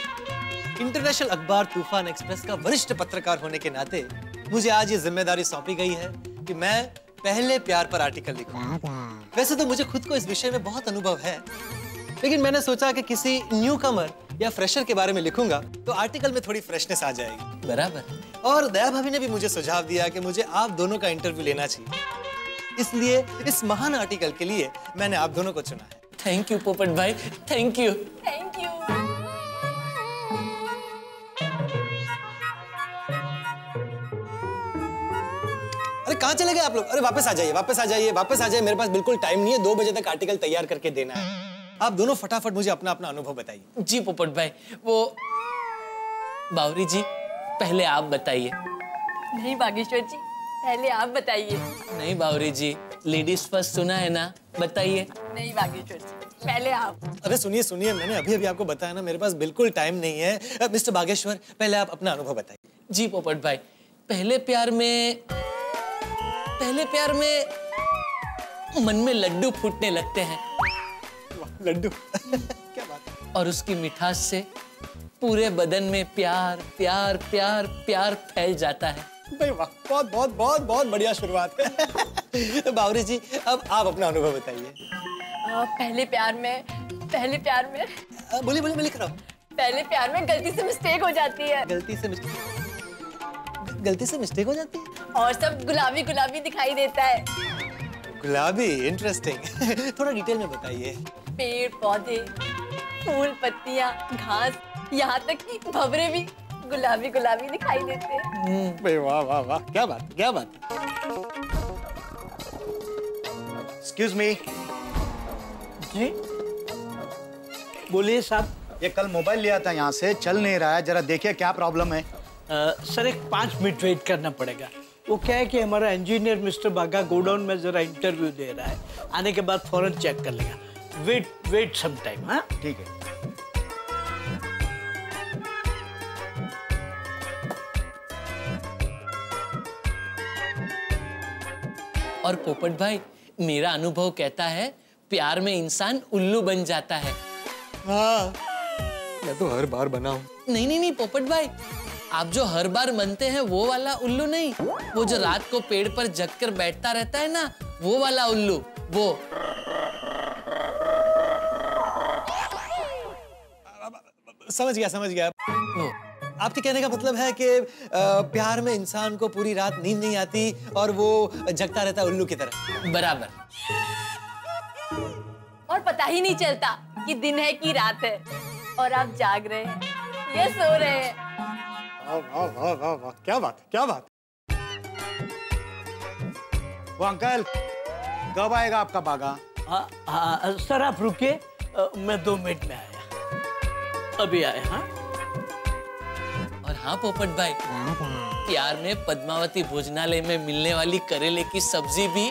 इंटरनेशनल अखबार तूफान एक्सप्रेस का वरिष्ठ पत्रकार होने के नाते मुझे आज ये जिम्मेदारी सौंपी गई है कि मैं पहले प्यार पर आर्टिकल लिखूं। वैसे तो मुझे खुद को इस विषय में बहुत अनुभव है, लेकिन मैंने सोचा कि किसी न्यू कमर या फ्रेशर के बारे में लिखूंगा तो आर्टिकल में थोड़ी फ्रेशनेस आ जाएगी। बराबर। और दया भाभी ने भी मुझे सुझाव दिया कि मुझे आप दोनों का इंटरव्यू लेना चाहिए, इसलिए इस महान आर्टिकल के लिए मैंने आप दोनों को चुना है। थैंक यू पोपट भाई, थैंक यू। अरे कहाँ चले गए आप लोग? अरे वापस आ जाइए, मेरे पास बिल्कुल टाइम नहीं है, 2 बजे तक आर्टिकल तैयार करके देना है। आप दोनों फटाफट मुझे अपना अनुभव बताइए। जी पोपट भाई, वो बावरी जी पहले आप बताइए। नहीं बागेश्वर जी, पहले आप बताइए। नहीं बावरी जी, लेडीज फर्स्ट सुना है ना, बताइए। नहीं बागेश्वर जी, पहले आप। अरे सुनिए, मैंने अभी आपको बताया ना, मेरे पास बिल्कुल टाइम नहीं है। मिस्टर बागेश्वर, पहले आप अपना अनुभव बताइए। जी पोपट भाई, पहले प्यार में मन में लड्डू फूटने लगते हैं। लड्डू क्या बात है। और उसकी मिठास से पूरे बदन में प्यार प्यार प्यार प्यार फैल जाता है। भाई वाह, बहुत बढ़िया शुरुआत है। तो बावरी जी, अब आप अपना अनुभव बताइए। पहले प्यार में बोलिए मैं लिख रहा हूँ। पहले प्यार में गलती से मिस्टेक हो जाती है। गलती से मिस्टेक हो जाती है और सब गुलाबी गुलाबी दिखाई देता है। गुलाबी, इंटरेस्टिंग। थोड़ा डिटेल में बताइए। पेड़ पौधे, फूल पत्तियां, घास, यहाँ तक कि भंवरे भी गुलाबी गुलाबी दिखाई देते हैं। वाह, क्या बात। Excuse me. जी बोलिए साहब। ये कल मोबाइल लिया था, यहाँ से चल नहीं रहा है, जरा देखिए क्या प्रॉब्लम है। सर 5 मिनट वेट करना पड़ेगा। वो क्या है कि हमारा इंजीनियर मिस्टर बागा गोडाउन में जरा इंटरव्यू दे रहा है, आने के बाद फौरन चेक कर लेगा। Wait some time. हाँ ठीक है। और पोपट भाई, मेरा अनुभव कहता है प्यार में इंसान उल्लू बन जाता है। हाँ, मैं तो हर बार बना हूँ। नहीं पोपट भाई, आप जो हर बार बनते हैं वो वाला उल्लू नहीं, वो जो रात को पेड़ पर जग कर बैठता रहता है ना, वो वाला उल्लू। वो समझ गया। वो आपके कहने का मतलब है कि प्यार में इंसान को पूरी रात नींद नहीं आती और वो जगता रहता है उल्लू की तरह। बराबर। और पता ही नहीं चलता कि दिन है कि रात है, और आप जाग रहे हैं या सो रहे हैं। वाह, क्या बात। वो अंकल, कब आएगा आपका बागा? सर आप रुकिए, मैं 2 मिनट में आया। अभी आया। हाँ हाँ पोपट भाई, प्यार में पद्मावती भोजनालय में मिलने वाली करेले की सब्जी भी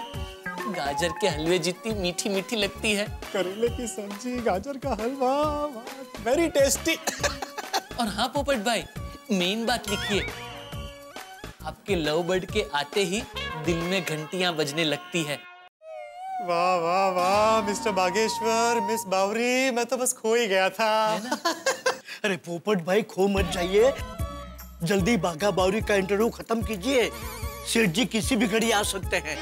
गाजर के हलवे जितनी मीठी मीठी लगती है। करेले की सब्जी, गाजर का हलवा, वेरी टेस्टी। और हाँ पोपट भाई, मेन बात लिखिए, आपके लव बर्ड के आते ही दिल में घंटियां बजने लगती है। वाह वाह वाह मिस्टर बागेश्वर, मिस बावरी, मैं तो बस खो ही गया था। अरे पोपट भाई खो मत जाइए, जल्दी बाघा बावरी का इंटरव्यू खत्म कीजिए, सेठ जी किसी भी घड़ी आ सकते हैं।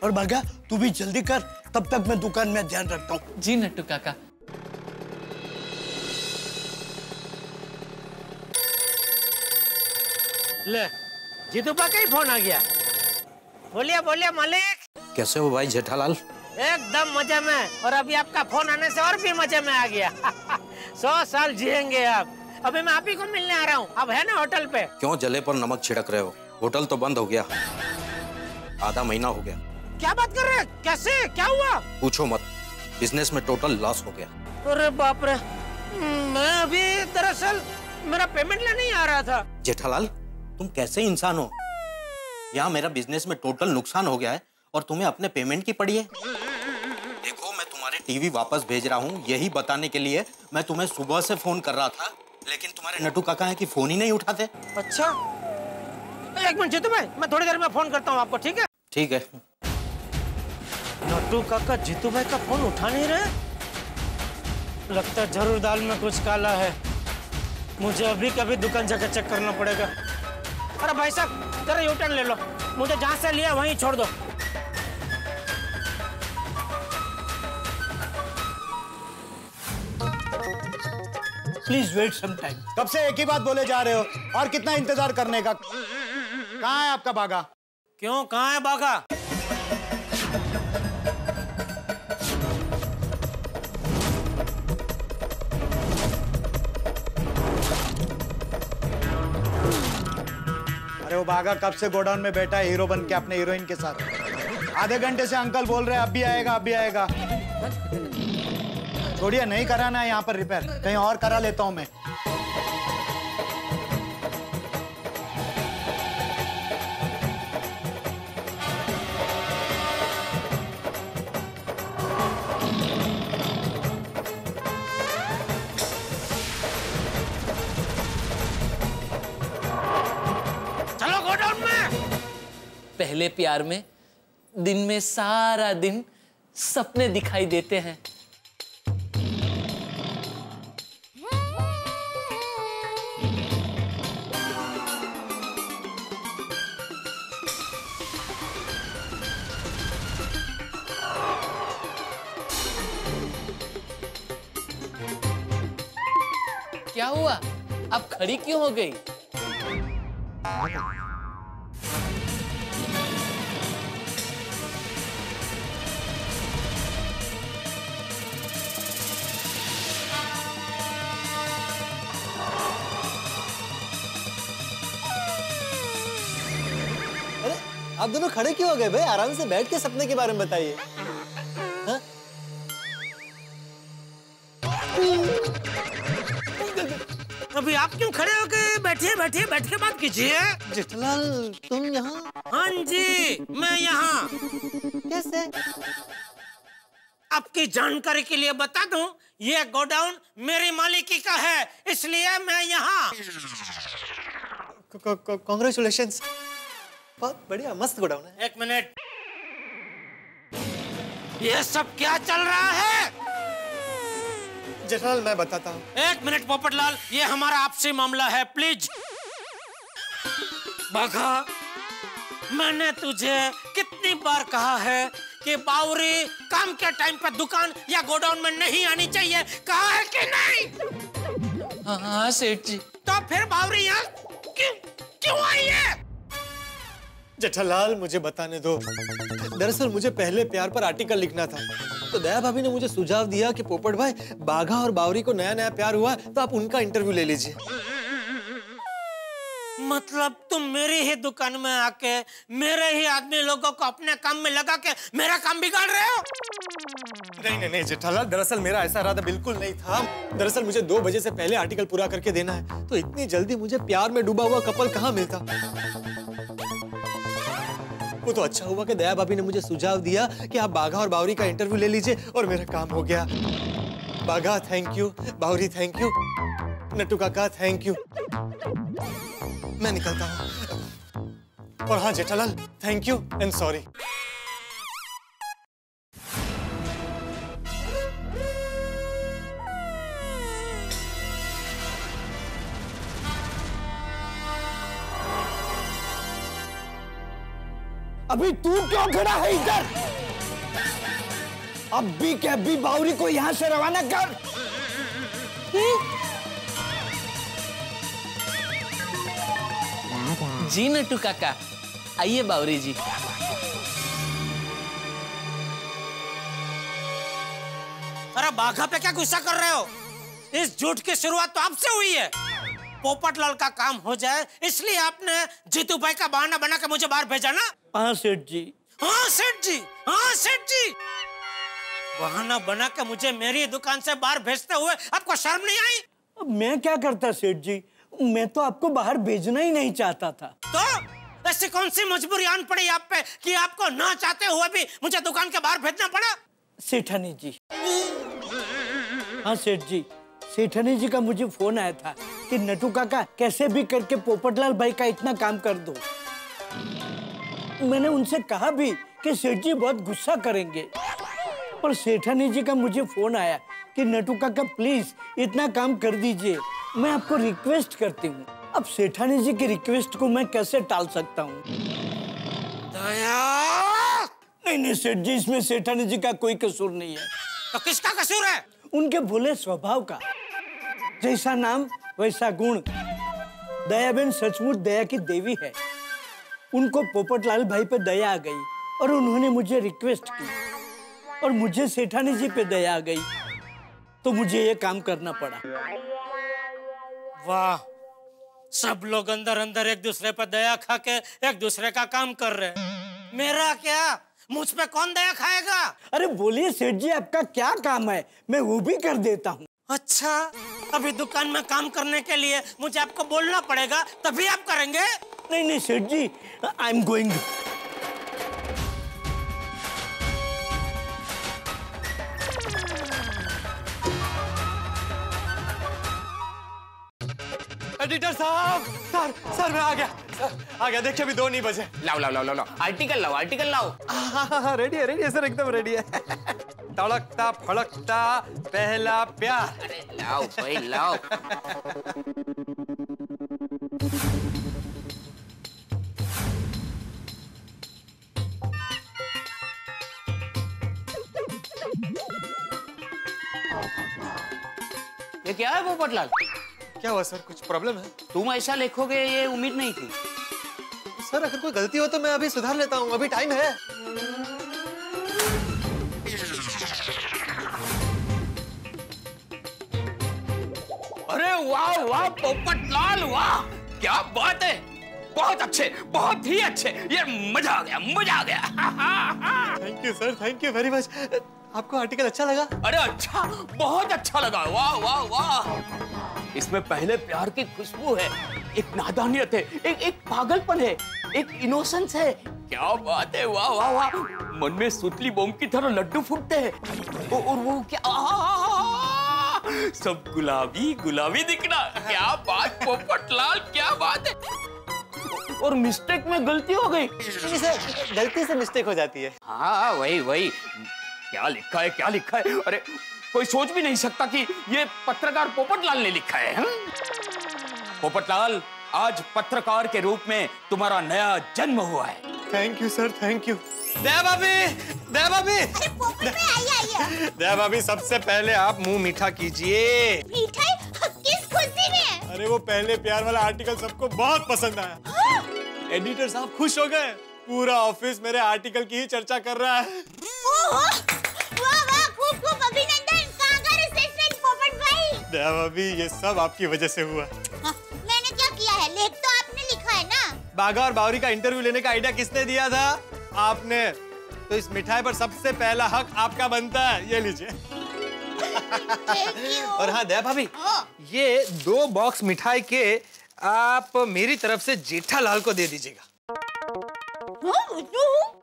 और बाघा तू भी जल्दी कर, तब तक मैं दुकान में ध्यान रखता हूँ। जी नट्टू काका। ले जीतू का ही फोन आ गया। बोलिए बोलिए मालिक। कैसे हो भाई जेठालाल? एकदम मजे में, और अभी आपका फोन आने से और भी मजे में आ गया। 100 साल जिएंगे आप। अभी मैं आप ही को मिलने आ रहा हूँ, अब है ना होटल पे। क्यों जले पर नमक छिड़क रहे हो? होटल तो बंद हो गया, आधा महीना हो गया। क्या बात कर रहे हैं? कैसे, क्या हुआ? पूछो मत, बिजनेस में टोटल लॉस हो गया। अरे बाप रे, मैं अभी दरअसल मेरा पेमेंट लेने ही आ रहा था। जेठालाल तुम कैसे इंसान हो? यहाँ मेरा बिजनेस में टोटल नुकसान हो गया है और तुम्हें अपने पेमेंट की पड़ी है। देखो मैं तुम्हारे टीवी वापस भेज रहा हूँ, यही बताने के लिए मैं तुम्हें सुबह से फोन कर रहा था, लेकिन तुम्हारे नट्टू काका है कि फोन ही नहीं उठाते। अच्छा एक मिनट जीतू भाई, मैं थोड़ी देर में फोन करता हूँ आपको, ठीक है? ठीक है। नट्टू काका जीतू भाई का फोन उठा नहीं रहे, लगता है जरूर दाल में कुछ काला है। मुझे अभी कभी दुकान जाकर चेक करना पड़ेगा। अरे भाई साहब जरा यू टर्न ले लो, मुझे जहाँ से लिया वहीं छोड़ दो। Please wait some time. कब से एक ही बात बोले जा रहे हो, और कितना इंतजार करने का? कहाँ है आपका बागा? क्यों कहाँ है बागा? अरे वो बागा कब से गोडाउन में बैठा है हीरो बन के अपने हीरोइन के साथ। आधे घंटे से अंकल बोल रहे हैं अब भी आएगा अब भी आएगा। छोड़िए, नहीं कराना है यहाँ पर रिपेयर, कहीं और करा लेता हूँ मैं। चलो गोडाउन में। पहले प्यार में दिन में सारा दिन सपने दिखाई देते हैं। क्या हुआ? आप खड़ी क्यों हो गई? अरे आप दोनों खड़े क्यों हो गए भाई? आराम से बैठ के सपने के बारे में बताइए। हाँ? अभी आप क्यों खड़े हो गए? बैठिए बैठिए, बैठ के बात कीजिए। जेठालाल तुम यहाँ? हाँ जी मैं यहाँ। कैसे? आपकी जानकारी के लिए बता दूं, ये गोडाउन मेरी मालिकी का है, इसलिए मैं यहाँ। कॉन्ग्रेचुलेशंस, बहुत बढ़िया, मस्त गोडाउन है। एक मिनट, ये सब क्या चल रहा है? जेठालाल मैं बताता हूँ। एक मिनट पोपटलाल, ये हमारा आपसी मामला है, प्लीज। बाघा, मैंने तुझे कितनी बार कहा है कि बावरी काम के टाइम पर दुकान या गोडाउन में नहीं आनी चाहिए, कहा है कि नहीं? हाँ सेठ जी। तो फिर बावरी यहाँ क्यों आई है? जेठालाल मुझे बताने दो, दरअसल मुझे पहले प्यार पर आर्टिकल लिखना था, तो दया भाभी ने मुझे सुझाव दिया कि पोपट भाई बाघा और बावरी को नया नया प्यार हुआ तो आप उनका इंटरव्यू ले लीजिए। मतलब तुम मेरी ही दुकान में आके मेरे ही आदमी लोगों को अपने काम में लगा के मेरा काम बिगाड़ रहे हो? नहीं जेठालाल, दरअसल मेरा ऐसा इरादा बिल्कुल नहीं था। दरअसल मुझे 2 बजे से पहले आर्टिकल पूरा करके देना है, तो इतनी जल्दी मुझे प्यार में डूबा हुआ कपल कहाँ मिलता। वो तो अच्छा हुआ कि दया भाभी ने मुझे सुझाव दिया कि आप बाघा और बावरी का इंटरव्यू ले लीजिए और मेरा काम हो गया। Bagha thank you, Bawri thank you, Nattu काका थैंक यू। मैं निकलता हूँ। और हाँ Jethalal, thank you and sorry. अभी तू क्यों खड़ा है इधर? अब भी क्या भी बावरी को यहाँ से रवाना कर। जी नट्टू काका, आइए बावरी जी। अरे बाघा पे क्या गुस्सा कर रहे हो? इस झूठ की शुरुआत तो आपसे हुई है। पोपटलाल का काम हो जाए इसलिए आपने जीतू भाई का बहाना बना के मुझे बाहर भेजा ना? हाँ सेठ जी, हाँ सेठ जी, हाँ सेठ जी। बहाना बना के मुझे मेरी दुकान से बाहर भेजते हुए आपको शर्म नहीं आई? अब मैं क्या करता सेठ जी, मैं तो आपको बाहर भेजना ही नहीं चाहता था। तो ऐसी कौन सी मजबूरी आन पड़ी आप पे कि आपको ना चाहते हुए भी मुझे दुकान के बाहर भेजना पड़ा? सेठानी जी, हाँ सेठ जी, सेठानी जी का मुझे फोन आया था कि नट्टू काका कैसे भी करके पोपटलाल भाई का इतना काम कर दो। मैंने उनसे कहा भी कि सेठ जी बहुत गुस्सा करेंगे, पर सेठानी जी का मुझे फोन आया कि नट्टू काका प्लीज इतना काम कर दीजिए, मैं आपको रिक्वेस्ट करती हूँ। अब सेठानी जी की रिक्वेस्ट को मैं कैसे टाल सकता हूँ? नहीं सेठ जी, इसमें सेठानी जी का कोई कसूर नहीं है। तो किसका कसूर है? उनके भोले स्वभाव का। जैसा नाम वैसा गुण। दयाबेन सचमुच दया की देवी है। उनको पोपटलाल भाई पे दया आ गई और उन्होंने मुझे रिक्वेस्ट की और मुझे सेठानी जी पे दया आ गई, तो मुझे ये काम करना पड़ा। वाह, सब लोग अंदर अंदर एक दूसरे पर दया खा के एक दूसरे का काम कर रहे हैं। मेरा क्या, मुझ पे कौन दया खाएगा? अरे बोलिए सेठ जी, आपका क्या काम है, मैं वो भी कर देता हूँ। अच्छा, अभी दुकान में काम करने के लिए मुझे आपको बोलना पड़ेगा, तभी आप करेंगे? नहीं सेठ जी, आई एम गोइंग। एडिटर साहब, सर मैं आ गया, आ गया। देखिए अभी 2 नहीं बजे। लाओ आर्टिकल लाओ। हाँ रेडी है सर, एकदम रेडी है। तड़कता फड़कता पहला प्यार। अरे लाओ भाई लाओ। ये क्या है पोपटलाल? क्या हुआ सर, कुछ प्रॉब्लम है? तुम ऐसा लिखोगे ये उम्मीद नहीं थी। सर अगर कोई गलती हो तो मैं अभी सुधार लेता हूँ, अभी टाइम है। अरे वाह वाह पोपटलाल, वाह क्या बात है, बहुत अच्छे, बहुत ही अच्छे। ये मजा आ गया। Thank you sir, thank you very much. आपको आर्टिकल अच्छा लगा? अरे अच्छा, बहुत अच्छा लगा। वाह वाह वाह, इसमें पहले प्यार की खुशबू है, एक नादानियत है, एक पागलपन है, एक इनोसेंस है। क्या बात है, वाह वाह वाह। मन में सुतली बम की तरह लड्डू फूटते हैं और वो क्या, सब गुलाबी गुलाबी दिखना। क्या बात पोपटलाल, क्या बात है। और मिस्टेक में गलती हो गई। गलती से मिस्टेक हो जाती है। हाँ वही। क्या लिखा है? अरे कोई सोच भी नहीं सकता कि ये पत्रकार पोपटलाल ने लिखा है। पोपटलाल, आज पत्रकार के रूप में तुम्हारा नया जन्म हुआ है। Thank you sir, thank you. Daya भाभी, दया भाभी, सबसे पहले आप मुंह मीठा कीजिए। मिठाई किस खुशी में? अरे वो पहले प्यार वाला आर्टिकल सबको बहुत पसंद आया। एडिटर साहब खुश हो गए, पूरा ऑफिस मेरे आर्टिकल की ही चर्चा कर रहा है। वाह, खूब अभिनंदन। कहाँ का रिसेप्शन पोपट भाई? दया भाभी, ये सब आपकी वजह से हुआ। मैंने क्या किया है? लेख तो आपने लिखा है ना। बाघा और बावरी का इंटरव्यू लेने का आइडिया किसने दिया था? आपने। तो इस मिठाई पर सबसे पहला हक आपका बनता है। ये लीजिए। और हाँ दया भाभी, ये 2 बॉक्स मिठाई के आप मेरी तरफ से जेठालाल को दे दीजिएगा।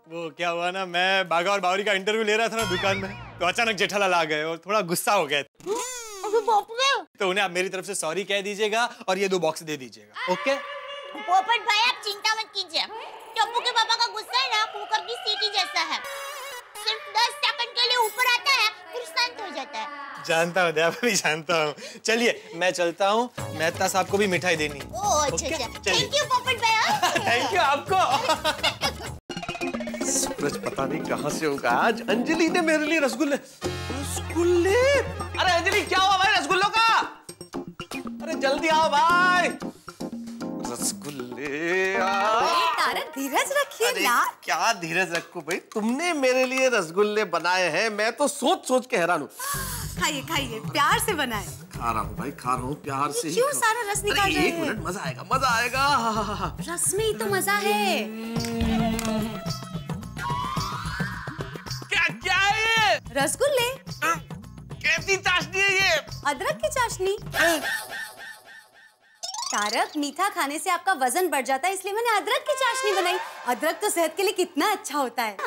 वो क्या हुआ ना, मैं बाघा और बावरी का इंटरव्यू ले रहा था ना दुकान में, तो अचानक जेठालाल आ गए और थोड़ा गुस्सा हो गए। तो उन्हें आप मेरी तरफ से सॉरी कह दीजिएगा और ये 2 बॉक्स दे दीजिएगा। ओके पोपट भाई आप चिंता मत कीजिए, टप्पू के पापा का गुस्सा है ना कुकर की सीटी जैसा है, सिर्फ 10 सेकंड के लिए ऊपर आता है फिर शांत हो जाता है। जानता हूँ दया भाभी, जानता हूँ। चलिए मैं चलता हूँ, मेहता साहब को भी मिठाई देनी है। ओह अच्छा, थैंक यू पोपट भाई। थैंक यू आपको। सूरज पता नहीं कहाँ से होगा आज। अंजलि ने मेरे लिए रसगुल्ले। अरे अंजलि क्या हुआ भाई रसगुल्लों का? अरे जल्दी आओ भाई, रसगुल्ले। तारक धीरज रखिए यार। क्या धीरज रखूं भाई, तुमने मेरे लिए रसगुल्ले बनाए हैं, मैं तो सोच सोच के हैरान हूँ। खाइए खाइए, प्यार से बनाए। खा रहा हूँ भाई, खा रहा हूँ प्यार से। क्यों सारा रस निकाल रहे हैं? 1 मिनट, मजा आएगा मजा आएगा। रस में ही तो मजा है। क्या है ये? रसगुल्ले। कैसी चाशनी है ये? अदरक की चाशनी। तारक मीठा खाने से आपका वजन बढ़ जाता है, इसलिए मैंने अदरक की चाशनी बनाई। अदरक तो सेहत के लिए कितना अच्छा होता है।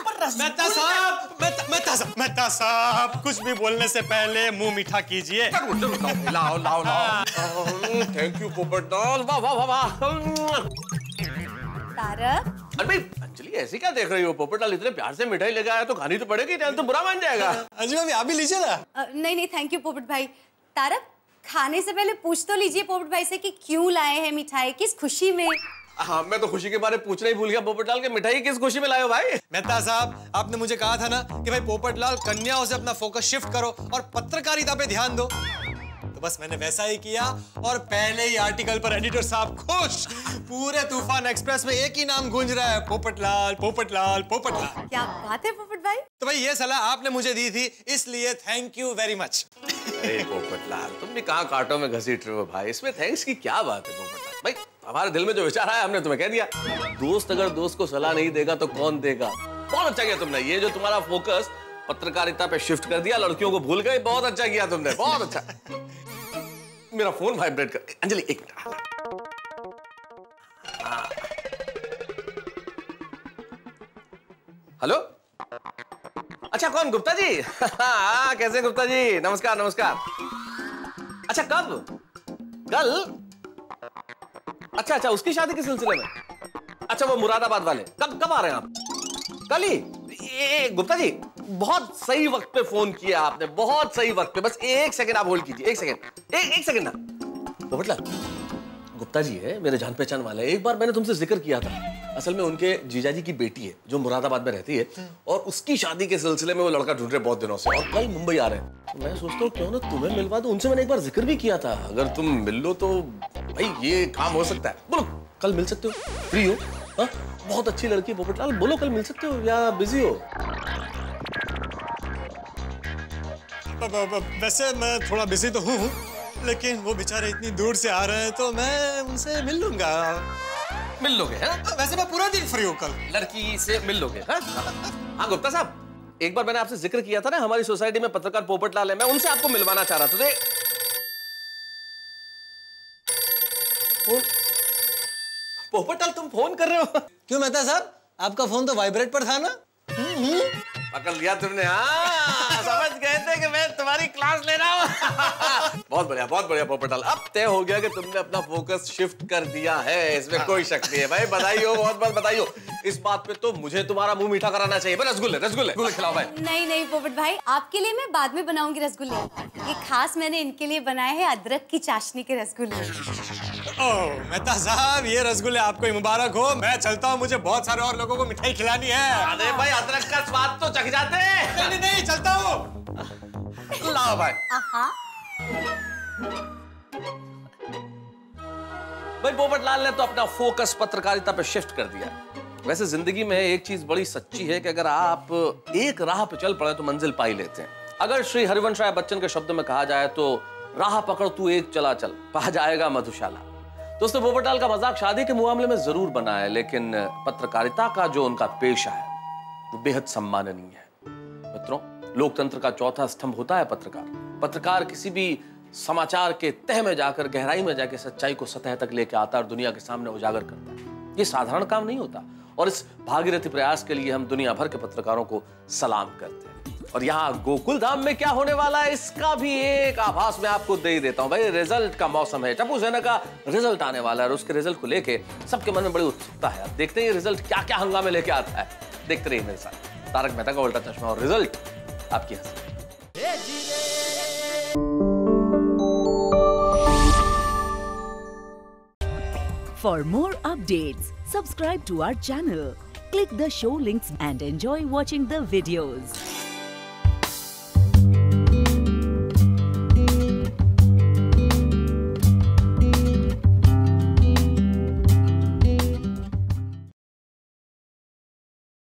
मेहता साहब कुछ भी बोलने से पहले मुंह मीठा कीजिए। लाओ लाओ लाओ। थैंक यू पोपटलाल, वाह वाह वाह। तारक अरे भाई अंजलि ऐसी क्या देख रही हो? पोपटलाल इतने प्यार से मिठाई लेके आया तो खानी तो पड़ेगी, नहीं तो बुरा मान जाएगा। अंजलि भाभी आप भी लीजिए ना। नहीं नहीं थैंक यू पोपट भाई। तारक खाने से पहले पूछ तो लीजिए पोपट भाई से कि क्यों लाए हैं मिठाई, किस खुशी में। हाँ मैं तो खुशी के बारे में पूछना ही भूल गया पोपटलाल के मिठाई किस खुशी में लाए हो भाई? मेहता साहब आपने मुझे कहा था ना कि भाई पोपटलाल कन्याओं से अपना फोकस शिफ्ट करो और पत्रकारिता पे ध्यान दो, तो बस मैंने वैसा ही किया और पहले ही आर्टिकल पर एडिटर साहब खुश। पूरे तूफान एक्सप्रेस में एक ही नाम गूंज रहा है, पोपटलाल पोपटलाल पोपटलाल। क्या बात है पोपट भाई। तो भाई ये सलाह आपने मुझे दी थी, इसलिए थैंक यू वेरी मच। अरे पोपटलाल तुम भी कहाँ कांटों में घसीट रहे हो भाई, इसमें थैंक्स की क्या बात है पोपटलाल भाई। हमारे दिल में जो विचार आया हमने तुम्हें कह दिया। दोस्त अगर दोस्त को सलाह नहीं देगा तो कौन देगा। बहुत अच्छा किया तुमने, ये जो तुम्हारा फोकस पत्रकारिता पे शिफ्ट कर दिया, लड़कियों को भूल गए, बहुत अच्छा किया तुमने, बहुत अच्छा। मेरा फोन वाइब्रेट कर। अंजलि एक मिनट। हेलो, अच्छा कौन? गुप्ता जी? हाँ कैसे गुप्ता जी, नमस्कार नमस्कार। अच्छा कब? कल? अच्छा अच्छा उसकी शादी के सिलसिले में। अच्छा वो मुरादाबाद वाले, कब कब आ रहे हैं आप? कल ही? गुप्ता जी बहुत सही वक्त पे फोन किया आपने, बहुत सही वक्त पे। बस 1 सेकंड आप होल्ड कीजिए, 1 सेकंड, एक सेकंड ना। पोपटलाल गुप्ता जी है, मेरे जान पहचान वाले। एक बार मैंने तुमसे जिक्र किया था, असल में उनके जीजाजी की बेटी है जो मुरादाबाद में रहती है और उसकी शादी के सिलसिले में वो लड़का ढूंढ रहे बहुत दिनों से और कल मुंबई आ रहे हैं। तो मैं सोचता हूँ क्यों ना तुम्हें मिलवा दूं। उनसे मैंने एक बार जिक्र भी किया था, अगर तुम मिल लो तो भाई ये काम हो सकता है। बोलो कल मिल सकते हो? फ्री हो? हाँ बहुत अच्छी लड़की पोपटलाल, बोलो कल मिल सकते हो या बिजी हो? वैसे मैं थोड़ा बिजी तो हूँ, लेकिन वो बेचारे इतनी दूर से आ रहे हैं तो मैं उनसे मिल लूंगा। मिल लोगे? वैसे मैं पूरा दिन फ्री हूँ कल। लड़की से मिल लोगे? हाँ गुप्ता साहब एक बार मैंने आपसे जिक्र किया था ना, हमारी सोसाइटी में पत्रकार पोपटलाल है, मैं उनसे आपको मिलवाना चाह रहा था। पोपटलाल तुम फोन कर रहे हो? क्यों मेहता साहब, आपका फोन तो वाइब्रेट पर था ना? पकड़ लिया तुमने। हाँ समझ गए थे कि मैं तुम्हारी क्लास ले रहा हूँ। बहुत बढ़िया पोपटलाल, अब तय हो गया कि तुमने अपना फोकस शिफ्ट कर दिया है, इसमें कोई शक नहीं है भाई। बधाई हो, बहुत बहुत बधाई हो। इस बात पे तो मुझे तुम्हारा मुंह मीठा कराना चाहिए। रसगुल्ले रसगुल्ले खिलाओ भाई। नहीं नहीं पोपट भाई, आपके लिए मैं बाद में बनाऊंगी रसगुल्ले। ये खास मैंने इनके लिए बनाए हैं अदरक की चाशनी के रसगुल्ले। ओह मेहता साहब ये रसगुल्ले आपको ही मुबारक हो। मैं चलता हूँ, मुझे बहुत सारे और लोगों को मिठाई खिलानी है। अरे भाई अदरक का स्वाद तो चख जाते हैं। नहीं चलता हूँ। लाओ भाई। भाई पोपटलाल ने तो अपना फोकस पत्रकारिता पे शिफ्ट कर दिया। वैसे जिंदगी में एक चीज बड़ी सच्ची है कि अगर आप एक राह पे चल पड़े तो मंजिल पा ही लेते हैं। अगर श्री हरिवंश राय बच्चन के शब्दों में कहा जाए तो राह पकड़ तू एक चला चल, पा जाएगा मधुशाला। दोस्तों पोपटलाल का मजाक शादी के मामले में जरूर बना है, लेकिन पत्रकारिता का जो उनका पेशा है वो बेहद सम्माननीय है। मित्रों, लोकतंत्र का चौथा स्तंभ होता है पत्रकार। पत्रकार किसी भी समाचार के तह में जाकर, गहराई में जाकर सच्चाई को सतह तक लेके आता है और दुनिया के सामने उजागर करता है। ये साधारण काम नहीं होता और इस भागीरथी प्रयास के लिए हम दुनिया भर के पत्रकारों को सलाम करते हैं। और यहाँ गोकुल धाम में क्या होने वाला है इसका भी एक आभास मैं आपको दे ही देता हूँ। भाई, रिजल्ट का मौसम है। टप्पू सेना का रिजल्ट आने वाला है और उसके रिजल्ट को लेके सबके मन में बड़ी उत्सुकता है। अब देखते हैं ये रिजल्ट क्या क्या हंगामे लेके आता है। देखते रहिए मेरे साथ तारक मेहता का उल्टा चश्मा और रिजल्ट आपकी हंसी। For more updates, subscribe to our channel, click the show links and enjoy watching the videos.